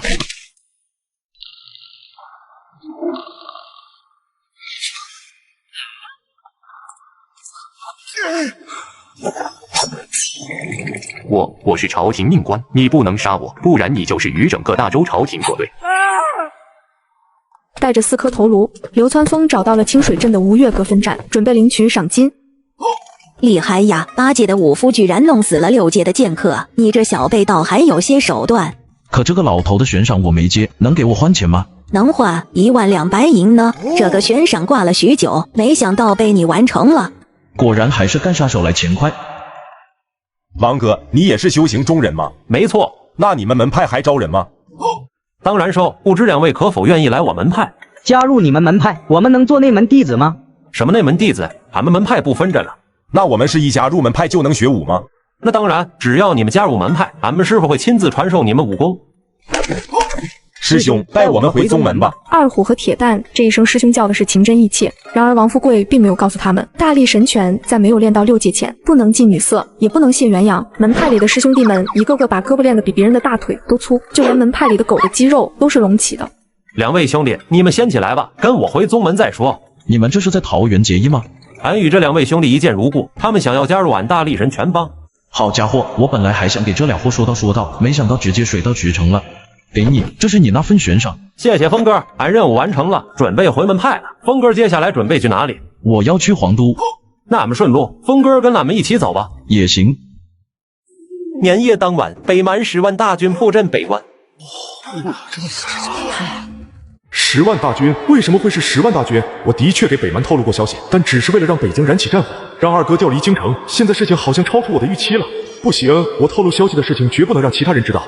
Speaker 13: 我是朝廷命官，你不能杀我，不然你就是与整个大周朝廷作对。
Speaker 1: 带着4颗头颅，流川枫找到了清水镇的吴越阁分站，准备领取赏金。
Speaker 14: 厉害呀！8阶的武夫居然弄死了6阶的剑客，你这小辈倒还有些手段。
Speaker 5: 可这个老头的悬赏我没接，能给我换钱吗？
Speaker 14: 能换1万2白银呢。这个悬赏挂了许久，没想到被你完成了。
Speaker 5: 果然还是干杀手来钱快。
Speaker 10: 王哥，你也是修行中人吗？
Speaker 6: 没错。
Speaker 10: 那你们门派还招人吗？
Speaker 6: 当然收，不知2位可否愿意来我门派？
Speaker 9: 加入你们门派，我们能做内门弟子吗？
Speaker 6: 什么内门弟子？俺们门派不分着了。
Speaker 10: 那我们是一加入门派就能学武吗？
Speaker 6: 那当然，只要你们加入门派，俺们师傅会亲自传授你们武功。
Speaker 10: 师兄，带我们回宗门吧。
Speaker 1: 二虎和铁蛋这一声师兄叫的是情真意切，然而王富贵并没有告诉他们，大力神拳在没有练到6阶前，不能近女色，也不能亵元阳。门派里的师兄弟们一个个把胳膊练得比别人的大腿都粗，就连门派里的狗的肌肉都是隆起的。
Speaker 6: 2位兄弟，你们先起来吧，跟我回宗门再说。
Speaker 5: 你们这是在桃园结义吗？
Speaker 6: 俺与这2位兄弟一见如故，他们想要加入俺大力神拳帮。
Speaker 5: 好家伙，我本来还想给这俩货说道，没想到直接水到渠成了。给你，这是你那份悬赏。
Speaker 6: 谢谢峰哥，俺任务完成了，准备回门派了。峰哥接下来准备去哪里？
Speaker 5: 我要去皇都。
Speaker 6: 那俺们顺路，峰哥跟俺们一起走吧。
Speaker 5: 也行。
Speaker 6: 年夜当晚，北蛮10万大军布阵北关。
Speaker 12: 10万大军？为什么会是10万大军？我的确给北蛮透露过消息，但只是为了让北京燃起战火，让二哥调离京城。现在事情好像超出我的预期了。不行，我透露消息的事情绝不能让其他人知道。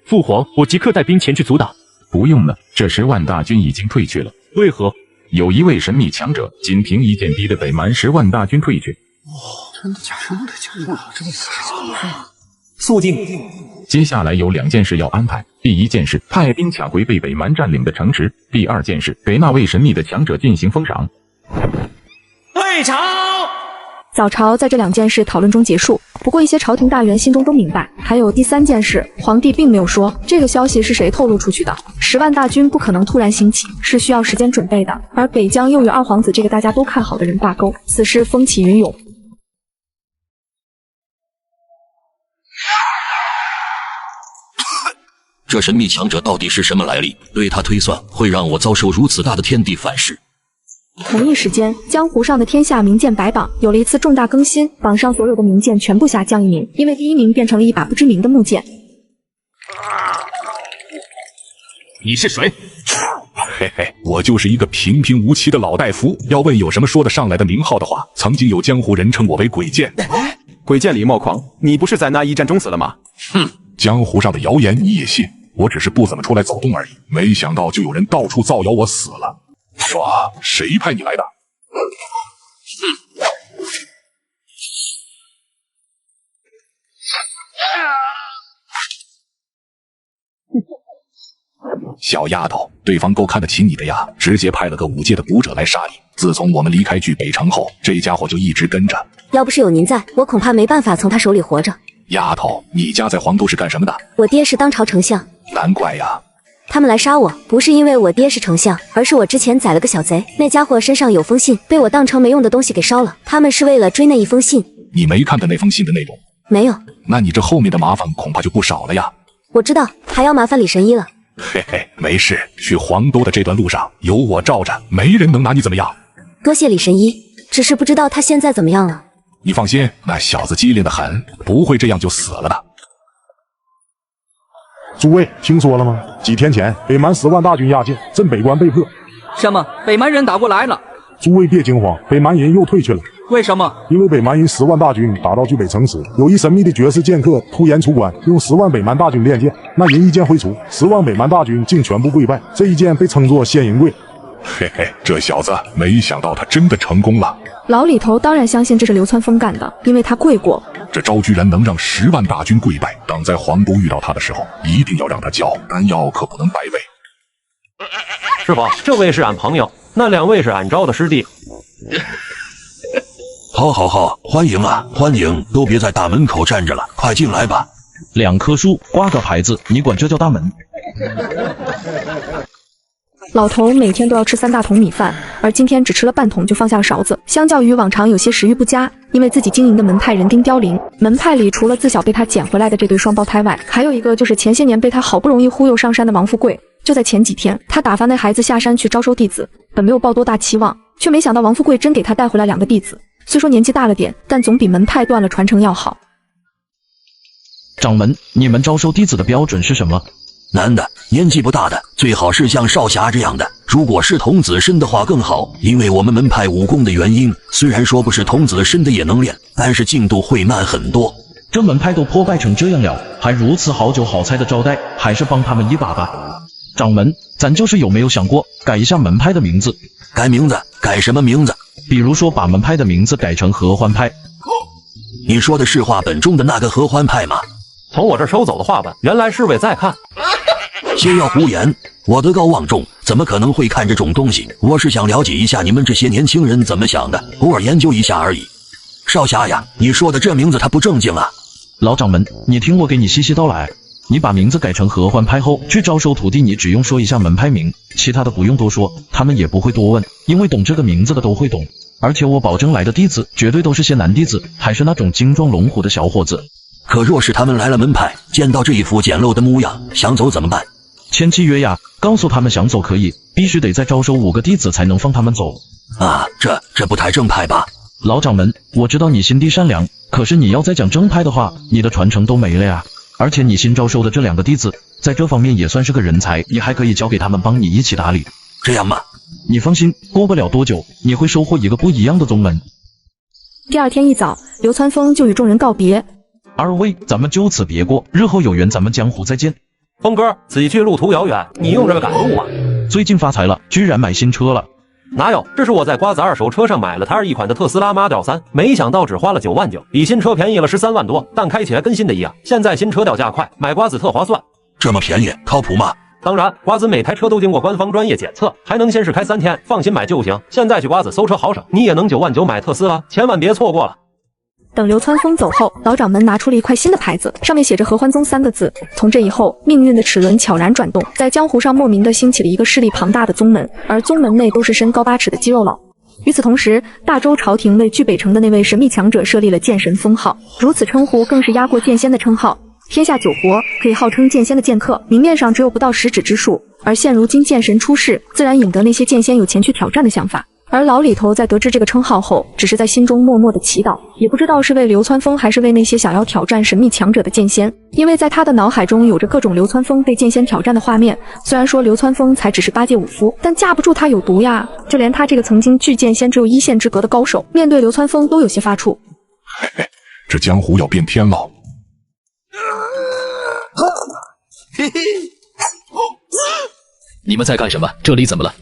Speaker 11: 父皇，我即刻带兵前去阻挡。
Speaker 23: 不用了，这10万大军已经退去了。
Speaker 11: 为何？
Speaker 23: 有一位神秘强者，仅凭一剑逼得北蛮10万大军退去。
Speaker 21: 真的假的？真的假的？
Speaker 6: 肃静。
Speaker 23: 接下来有2件事要安排。第一件事，派兵抢回被北蛮占领的城池；第2件事，给那位神秘的强者进行封赏。
Speaker 15: 退朝。
Speaker 1: 早朝在这2件事讨论中结束，不过一些朝廷大员心中都明白。还有第3件事，皇帝并没有说这个消息是谁透露出去的。10万大军不可能突然兴起，是需要时间准备的。而北疆又与二皇子这个大家都看好的人挂钩，此事风起云涌。
Speaker 15: 这神秘强者到底是什么来历？对他推算会让我遭受如此大的天地反噬。
Speaker 1: 同一时间，江湖上的天下名剑白榜有了一次重大更新，榜上所有的名剑全部下降1名，因为第1名变成了一把不知名的木剑。
Speaker 4: 你是谁？嘿嘿，我就是一个平平无奇的老大夫。要问有什么说得上来的名号的话，曾经有江湖人称我为鬼剑。
Speaker 24: 鬼剑李莫狂，你不是在那一战中死了吗？
Speaker 4: 哼，江湖上的谣言你也信？我只是不怎么出来走动而已，没想到就有人到处造谣我死了。说谁派你来的？小丫头，对方够看得起你的呀，直接派了个5阶的武者来杀你。自从我们离开去北城后，这家伙就一直跟着。
Speaker 8: 要不是有您在，我恐怕没办法从他手里活着。
Speaker 4: 丫头，你家在黄都是干什么的？
Speaker 8: 我爹是当朝丞相。
Speaker 4: 难怪呀。
Speaker 8: 他们来杀我，不是因为我爹是丞相，而是我之前宰了个小贼，那家伙身上有封信，被我当成没用的东西给烧了。他们是为了追那一封信。
Speaker 4: 你没看到那封信的内容？
Speaker 8: 没有。
Speaker 4: 那你这后面的麻烦恐怕就不少了呀。
Speaker 8: 我知道，还要麻烦李神医了。
Speaker 4: 嘿嘿，没事，去黄都的这段路上有我罩着，没人能拿你怎么样。
Speaker 8: 多谢李神医，只是不知道他现在怎么样了。
Speaker 4: 你放心，那小子机灵得很，不会这样就死了的。
Speaker 21: 诸位听说了吗？几天前，北蛮10万大军压境，镇北关被破。
Speaker 20: 什么？北蛮人打过来了？
Speaker 21: 诸位别惊慌，北蛮人又退去了。
Speaker 20: 为什么？
Speaker 21: 因为北蛮人10万大军打到巨北城时，有一神秘的绝世剑客突然出关，用10万北蛮大军练剑。那人一剑挥出，10万北蛮大军竟全部跪拜。这一剑被称作仙人跪。
Speaker 4: 嘿嘿，这小子没想到他真的成功了。
Speaker 1: 老李头当然相信这是流川枫干的，因为他跪过。
Speaker 4: 这招居然能让10万大军跪拜，等在黄都遇到他的时候，一定要让他交丹药，可不能白喂。
Speaker 6: 师傅，这位是俺朋友，那2位是俺招的师弟。
Speaker 2: 好，欢迎啊，欢迎！都别在大门口站着了，快进来吧。
Speaker 5: 2棵树挂个牌子，你管这叫大门？
Speaker 1: 老头每天都要吃3大桶米饭，而今天只吃了半桶就放下了勺子。相较于往常有些食欲不佳，因为自己经营的门派人丁凋零，门派里除了自小被他捡回来的这对双胞胎外，还有一个就是前些年被他好不容易忽悠上山的王富贵。就在前几天，他打发那孩子下山去招收弟子，本没有抱多大期望，却没想到王富贵真给他带回来2个弟子。虽说年纪大了点，但总比门派断了传承要好。
Speaker 5: 掌门，你们招收弟子的标准是什么？
Speaker 2: 男的，年纪不大的，最好是像少侠这样的。如果是童子身的话更好，因为我们门派武功的原因，虽然说不是童子身的也能练，但是进度会慢很多。
Speaker 5: 这门派都破败成这样了，还如此好酒好菜的招待，还是帮他们一把吧。掌门，咱就是有没有想过改一下门派的名字？
Speaker 2: 改名字？改什么名字？
Speaker 5: 比如说把门派的名字改成合欢派。
Speaker 2: 你说的是画本中的那个合欢派吗？
Speaker 6: 从我这收走的画本，原来是为再看。
Speaker 2: 先要胡言，我德高望重，怎么可能会看这种东西？我是想了解一下你们这些年轻人怎么想的，偶尔研究一下而已。少侠呀，你说的这名字它不正经啊！
Speaker 5: 老掌门，你听我给你细细道来。你把名字改成合欢派后，去招收徒弟，你只用说一下门派名，其他的不用多说，他们也不会多问，因为懂这个名字的都会懂。而且我保证来的弟子绝对都是些男弟子，还是那种精壮龙虎的小伙子。
Speaker 2: 可若是他们来了门派，见到这一副简陋的模样，想走怎么办？
Speaker 5: 签契约呀，告诉他们想走可以，必须得再招收5个弟子才能放他们走。
Speaker 2: 啊，这不太正派吧？
Speaker 5: 老掌门，我知道你心地善良，可是你要再讲正派的话，你的传承都没了呀。而且你新招收的这2个弟子，在这方面也算是个人才，你还可以交给他们帮你一起打理。
Speaker 2: 这样吗？
Speaker 5: 你放心，过不了多久，你会收获一个不一样的宗门。
Speaker 1: 第2天一早，流川枫就与众人告别。
Speaker 5: 2位，咱们就此别过，日后有缘咱们江湖再见。
Speaker 6: 峰哥，自己去路途遥远，你用这个赶路啊？
Speaker 5: 最近发财了，居然买新车了。
Speaker 6: 哪有？这是我在瓜子二手车上买了他1款的特斯拉 Model 3，没想到只花了9万9，比新车便宜了13万多，但开起来跟新的一样。现在新车掉价快，买瓜子特划算。
Speaker 2: 这么便宜，靠谱吗？
Speaker 6: 当然，瓜子每台车都经过官方专业检测，还能先试开3天，放心买就行。现在去瓜子搜车好省，你也能9万9买特斯拉，千万别错过了。
Speaker 1: 等流川枫走后，老掌门拿出了一块新的牌子，上面写着合欢宗3个字。从这以后，命运的齿轮悄然转动，在江湖上莫名的兴起了一个势力庞大的宗门，而宗门内都是身高8尺的肌肉佬。与此同时，大周朝廷为据北城的那位神秘强者设立了剑神封号，如此称呼更是压过剑仙的称号。天下9国可以号称剑仙的剑客，明面上只有不到10指之数，而现如今剑神出世，自然引得那些剑仙有前去挑战的想法。而老李头在得知这个称号后，只是在心中默默的祈祷，也不知道是为流川枫还是为那些想要挑战神秘强者的剑仙，因为在他的脑海中有着各种流川枫被剑仙挑战的画面。虽然说流川枫才只是8阶武夫，但架不住他有毒呀，就连他这个曾经距剑仙只有1线之隔的高手，面对流川枫都有些发怵。
Speaker 4: 嘿嘿，这江湖要变天了。
Speaker 15: 你们在干什么？这里怎么了？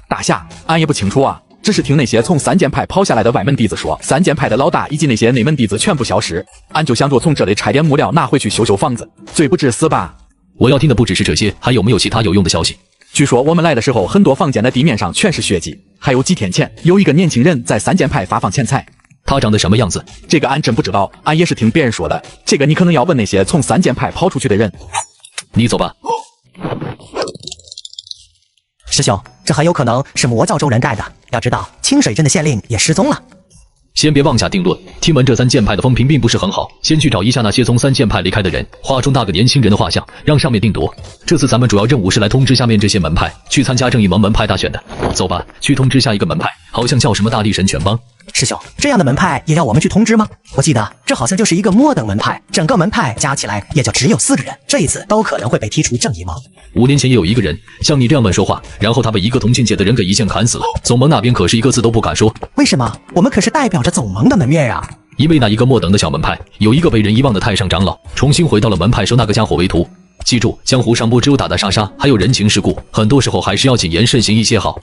Speaker 24: 大夏，俺也不清楚啊，只是听那些从3剑派跑下来的外门弟子说，3剑派的老大以及那些内门弟子全部消失，俺就想着从这里拆点木料拿回去修修房子，罪不至死吧？
Speaker 15: 我要听的不只是这些，还有没有其他有用的消息？
Speaker 24: 据说我们来的时候，很多房间的地面上全是血迹，还有几天前有一个年轻人在3剑派发放钱财。
Speaker 15: 他长得什么样子？
Speaker 24: 这个俺真不知道，俺也是听别人说的，这个你可能要问那些从3剑派跑出去的人。
Speaker 15: 你走吧。
Speaker 3: 师兄，这很有可能是魔教中人干的。要知道，清水镇的县令也失踪了。
Speaker 15: 先别妄下定论，听闻这3剑派的风评并不是很好，先去找一下那些从3剑派离开的人，画出那个年轻人的画像，让上面定夺。这次咱们主要任务是来通知下面这些门派去参加正义盟门派大选的。走吧，去通知下一个门派，好像叫什么大力神拳帮。
Speaker 3: 师兄，这样的门派也要我们去通知吗？我记得这好像就是一个末等门派，整个门派加起来也就只有4个人，这一次都可能会被踢出正义盟。
Speaker 15: 5年前也有一个人像你这样乱说话，然后他被一个同境界的人给一剑砍死了。总盟那边可是一个字都不敢说。
Speaker 3: 为什么？我们可是代表着总盟的门面啊！
Speaker 15: 因为那一个末等的小门派有一个被人遗忘的太上长老，重新回到了门派，收那个家伙为徒。记住，江湖上不只有打打杀杀，还有人情世故，很多时候还是要谨言慎行一些好。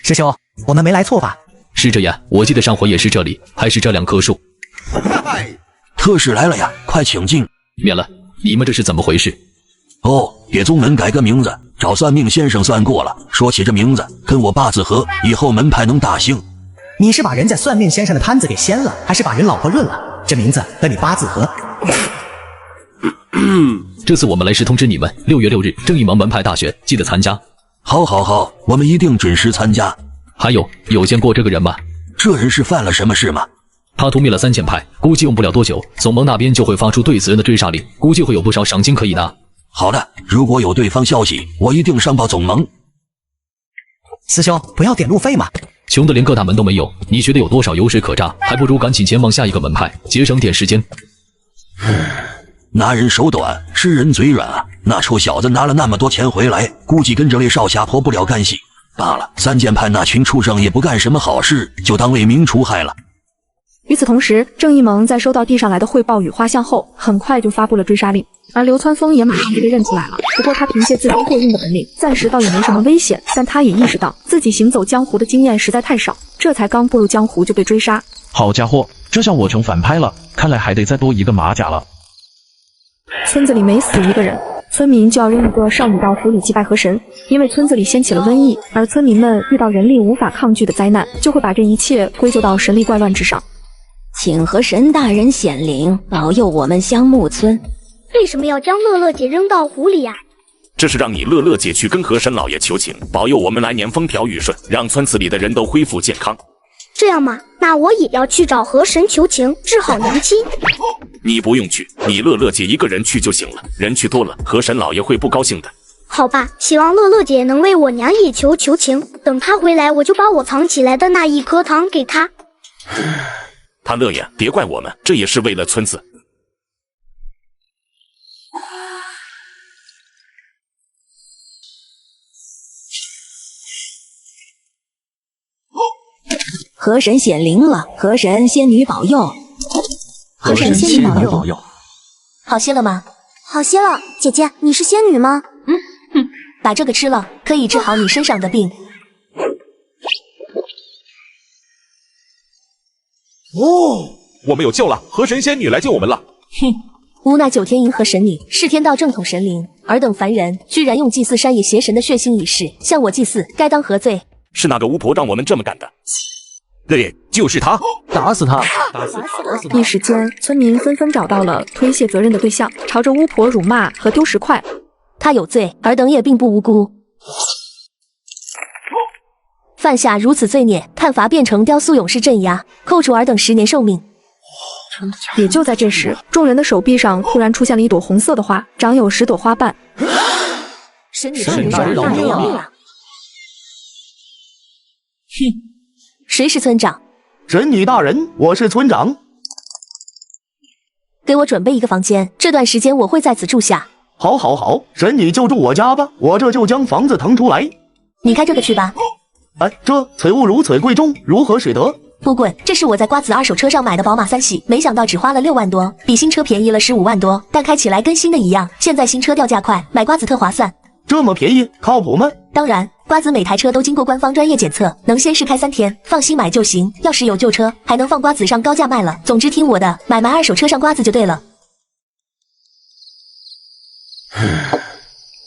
Speaker 3: 师兄，我们没来错吧？
Speaker 15: 是这样，我记得上回也是这里，还是这2棵树。
Speaker 2: 特使来了呀，快请进。
Speaker 15: 免了，你们这是怎么回事？
Speaker 2: 哦，给宗门改个名字，找算命先生算过了，说起这名字跟我八字合，以后门派能大兴。
Speaker 3: 你是把人家算命先生的摊子给掀了，还是把人老婆润了？这名字跟你八字合。
Speaker 23: 这次我们来是通知你们，6月6日正义盟门派大选，记得参加。
Speaker 2: 好，好，好，我们一定准时参加。
Speaker 23: 还有见过这个人吗？
Speaker 2: 这人是犯了什么事吗？
Speaker 23: 他屠灭了3剑派，估计用不了多久，总盟那边就会发出对此人的追杀令，估计会有不少赏金可以拿。
Speaker 2: 好的，如果有对方消息，我一定上报总盟。
Speaker 3: 师兄，不要点路费嘛。
Speaker 23: 穷的连各大门都没有，你觉得有多少油水可榨？还不如赶紧前往下一个门派，节省点时间。
Speaker 2: 拿人手短，吃人嘴软啊！那臭小子拿了那么多钱回来，估计跟这位少侠婆不了干系。罢了，3剑派那群畜生也不干什么好事，就当为民除害了。
Speaker 1: 与此同时，正义盟在收到递上来的汇报与画像后，很快就发布了追杀令，而流川枫也马上就被认出来了。不过他凭借自身过硬的本领，暂时倒也没什么危险，但他也意识到自己行走江湖的经验实在太少，这才刚步入江湖就被追杀。
Speaker 5: 好家伙，这下我成反派了，看来还得再多一个马甲了。
Speaker 1: 村子里每死一个人，村民就要扔一个少女到府里祭拜河神，因为村子里掀起了瘟疫，而村民们遇到人力无法抗拒的灾难，就会把这一切归咎到神力怪乱之上。
Speaker 14: 请河神大人显灵，保佑我们香木村。
Speaker 16: 为什么要将乐乐姐扔到湖里啊？
Speaker 17: 这是让你乐乐姐去跟河神老爷求情，保佑我们来年风调雨顺，让村子里的人都恢复健康。
Speaker 16: 这样吗？那我也要去找河神求情，治好娘亲。
Speaker 17: 你不用去，你乐乐姐一个人去就行了，人去多了，河神老爷会不高兴的。
Speaker 16: 好吧，希望乐乐姐能为我娘也求情，等她回来，我就把我藏起来的那1颗糖给她。
Speaker 17: 他乐呀，别怪我们，这也是为了村子。
Speaker 14: 河神显灵了，河神仙女保佑，
Speaker 8: 河神仙女保佑。
Speaker 18: 好些了吗？
Speaker 8: 好些了，姐姐，你是仙女吗？
Speaker 18: 把这个吃了，可以治好你身上的病。
Speaker 12: 哦，我们有救了，河神仙女来救我们了。
Speaker 18: 无奈9天银河神女是天道正统神灵，尔等凡人居然用祭祀山野邪神的血腥仪式向我祭祀，该当何罪？
Speaker 17: 是那个巫婆让我们这么干的。
Speaker 12: 对，就是他，
Speaker 20: 打死他！
Speaker 1: 一时间，村民纷纷找到了推卸责任的对象，朝着巫婆辱骂和丢石块。
Speaker 18: 他有罪，尔等也并不无辜。犯下如此罪孽，判罚变成雕塑勇士镇压，扣除尔等10年寿命。
Speaker 1: 也就在这时，众人的手臂上突然出现了一朵红色的花，长有10朵花瓣。
Speaker 18: 神女大人饶命啊！谁是村长？
Speaker 22: 神女大人，我是村长。
Speaker 18: 给我准备一个房间，这段时间我会在此住下。
Speaker 22: 好，好，好，神女就住我家吧，我这就将房子腾出来。
Speaker 18: 你开这个去吧。
Speaker 22: 哎，这此物如此贵重，如何使得？
Speaker 18: 不贵，这是我在瓜子二手车上买的宝马3系，没想到只花了6万多，比新车便宜了15万多，但开起来跟新的一样。现在新车掉价快，买瓜子特划算。
Speaker 22: 这么便宜，靠谱吗？
Speaker 18: 当然，瓜子每台车都经过官方专业检测，能先试开3天，放心买就行。要是有旧车，还能放瓜子上高价卖了。总之听我的，买卖二手车上瓜子就对了。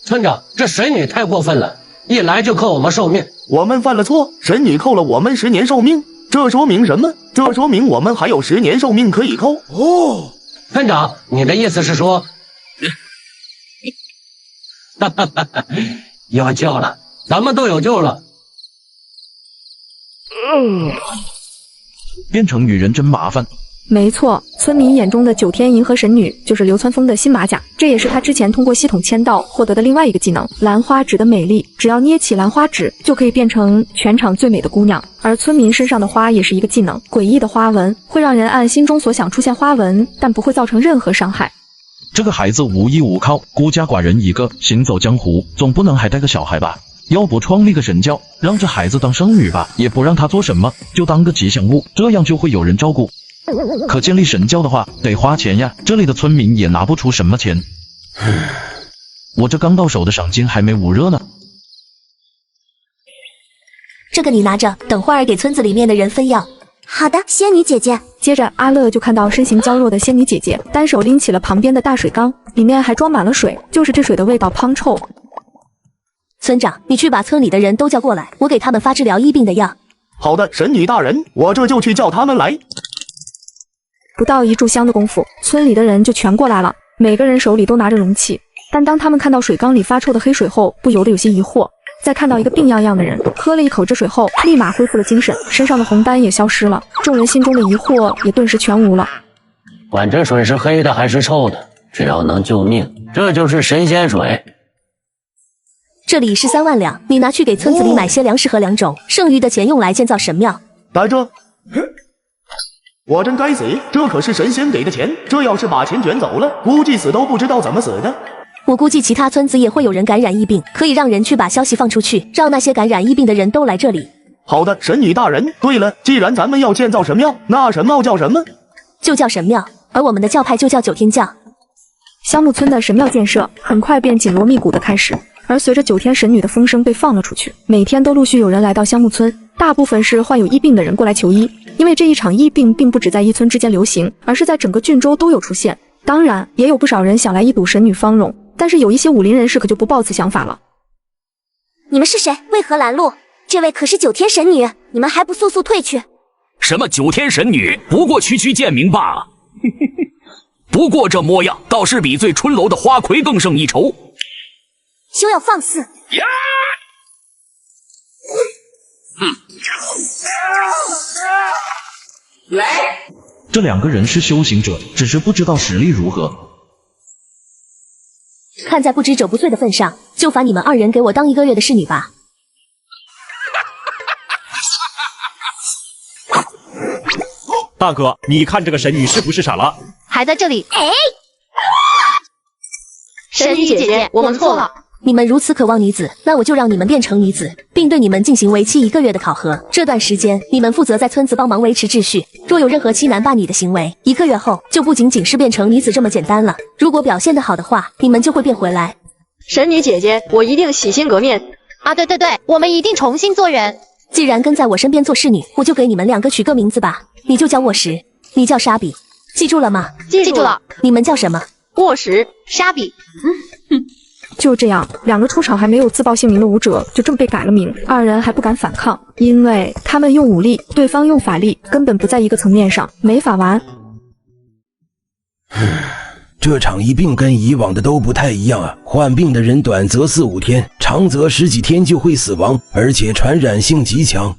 Speaker 25: 村长，这神女太过分了，一来就扣我们寿命。
Speaker 22: 我们犯了错，神女扣了我们10年寿命，这说明什么？这说明我们还有10年寿命可以扣。
Speaker 25: 哦，村长，你的意思是说，有救了，咱们都有救了。
Speaker 5: 变成女人真麻烦。
Speaker 1: 没错，村民眼中的9天银河神女就是流川枫的新马甲，这也是他之前通过系统签到获得的另外一个技能——兰花指的美丽。只要捏起兰花指，就可以变成全场最美的姑娘。而村民身上的花也是一个技能，诡异的花纹会让人按心中所想出现花纹，但不会造成任何伤害。
Speaker 5: 这个孩子无依无靠，孤家寡人一个，行走江湖，总不能还带个小孩吧？要不创立个神教，让这孩子当圣女吧，也不让他做什么，就当个吉祥物，这样就会有人照顾。可建立神教的话，得花钱呀，这里的村民也拿不出什么钱。我这刚到手的赏金还没捂热呢。
Speaker 18: 这个你拿着，等会儿给村子里面的人分药。
Speaker 8: 好的，仙女姐姐。
Speaker 1: 接着，阿乐就看到身形娇弱的仙女姐姐单手拎起了旁边的大水缸，里面还装满了水，就是这水的味道滂臭。
Speaker 18: 村长，你去把村里的人都叫过来，我给他们发治疗疫病的药。
Speaker 22: 好的，神女大人，我这就去叫他们来。
Speaker 1: 不到一炷香的功夫，村里的人就全过来了，每个人手里都拿着容器。但当他们看到水缸里发臭的黑水后，不由得有些疑惑。再看到一个病怏怏的人，喝了一口这水后，立马恢复了精神，身上的红斑也消失了。众人心中的疑惑也顿时全无了。
Speaker 25: 管这水是黑的还是臭的，只要能救命，这就是神仙水。
Speaker 18: 这里是3万两，你拿去给村子里买些粮食和良种，剩余的钱用来建造神庙。
Speaker 22: 待着，我真该死，这可是神仙给的钱，这要是把钱卷走了，估计死都不知道怎么死的。
Speaker 18: 我估计其他村子也会有人感染疫病，可以让人去把消息放出去，让那些感染疫病的人都来这里。
Speaker 22: 好的，神女大人。对了，既然咱们要建造神庙，那神庙叫什么？
Speaker 18: 就叫神庙，而我们的教派就叫九天教。
Speaker 1: 香木村的神庙建设很快便紧锣密鼓的开始，而随着9天神女的风声被放了出去，每天都陆续有人来到香木村，大部分是患有疫病的人过来求医，因为这一场疫病并不只在一村之间流行，而是在整个郡州都有出现。当然，也有不少人想来一睹神女芳容。但是有一些武林人士可就不抱此想法了。
Speaker 8: 你们是谁？为何拦路？这位可是9天神女，你们还不速速退去！
Speaker 15: 什么9天神女，不过区区贱民罢了。不过这模样，倒是比最春楼的花魁更胜一筹。
Speaker 8: 休要放肆！
Speaker 5: 这2个人是修行者，只是不知道实力如何。
Speaker 18: 看在不知者不罪的份上，就罚你们2人给我当1个月的侍女吧。
Speaker 7: 大哥，你看这个神女是不是傻了？
Speaker 9: 还在这里？神女姐姐，我们错了。
Speaker 18: 你们如此渴望女子，那我就让你们变成女子，并对你们进行为期1个月的考核。这段时间，你们负责在村子帮忙维持秩序。若有任何欺男霸女的行为，1个月后就不仅仅是变成女子这么简单了。如果表现得好的话，你们就会变回来。
Speaker 9: 神女姐姐，我一定洗心革面啊！对，我们一定重新做人。
Speaker 18: 既然跟在我身边做侍女，我就给你们2个取个名字吧。你就叫沃什，你叫沙比，记住了吗？
Speaker 9: 记住了。
Speaker 18: 你们叫什么？
Speaker 9: 沃什、沙比。
Speaker 1: 就这样，2个出场还没有自报姓名的武者就这么被改了名，2人还不敢反抗，因为他们用武力，对方用法力，根本不在一个层面上，没法玩。
Speaker 2: 这场疫病跟以往的都不太一样啊，患病的人短则4、5天，长则10几天就会死亡，而且传染性极强。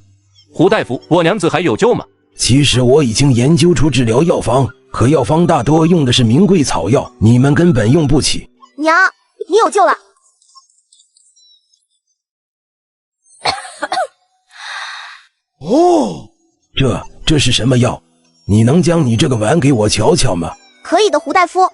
Speaker 6: 胡大夫，我娘子还有救吗？
Speaker 2: 其实我已经研究出治疗药方，可药方大多用的是名贵草药，你们根本用不起。
Speaker 8: 娘，你有救了！
Speaker 2: 哦，这是什么药？你能将你这个碗给我瞧瞧吗？
Speaker 8: 可以的，胡大夫。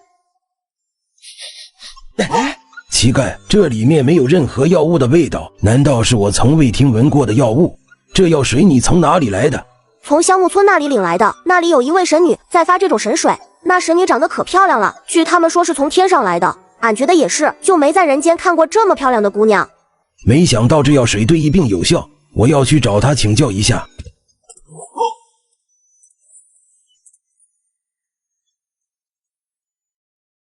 Speaker 2: 奇怪，这里面没有任何药物的味道，难道是我从未听闻过的药物？这药水你从哪里来的？
Speaker 8: 从香木村那里领来的，那里有一位神女在发这种神水，那神女长得可漂亮了，据他们说是从天上来的，俺觉得也是，就没在人间看过这么漂亮的姑娘。
Speaker 2: 没想到这药水对疫病有效，我要去找她请教一下。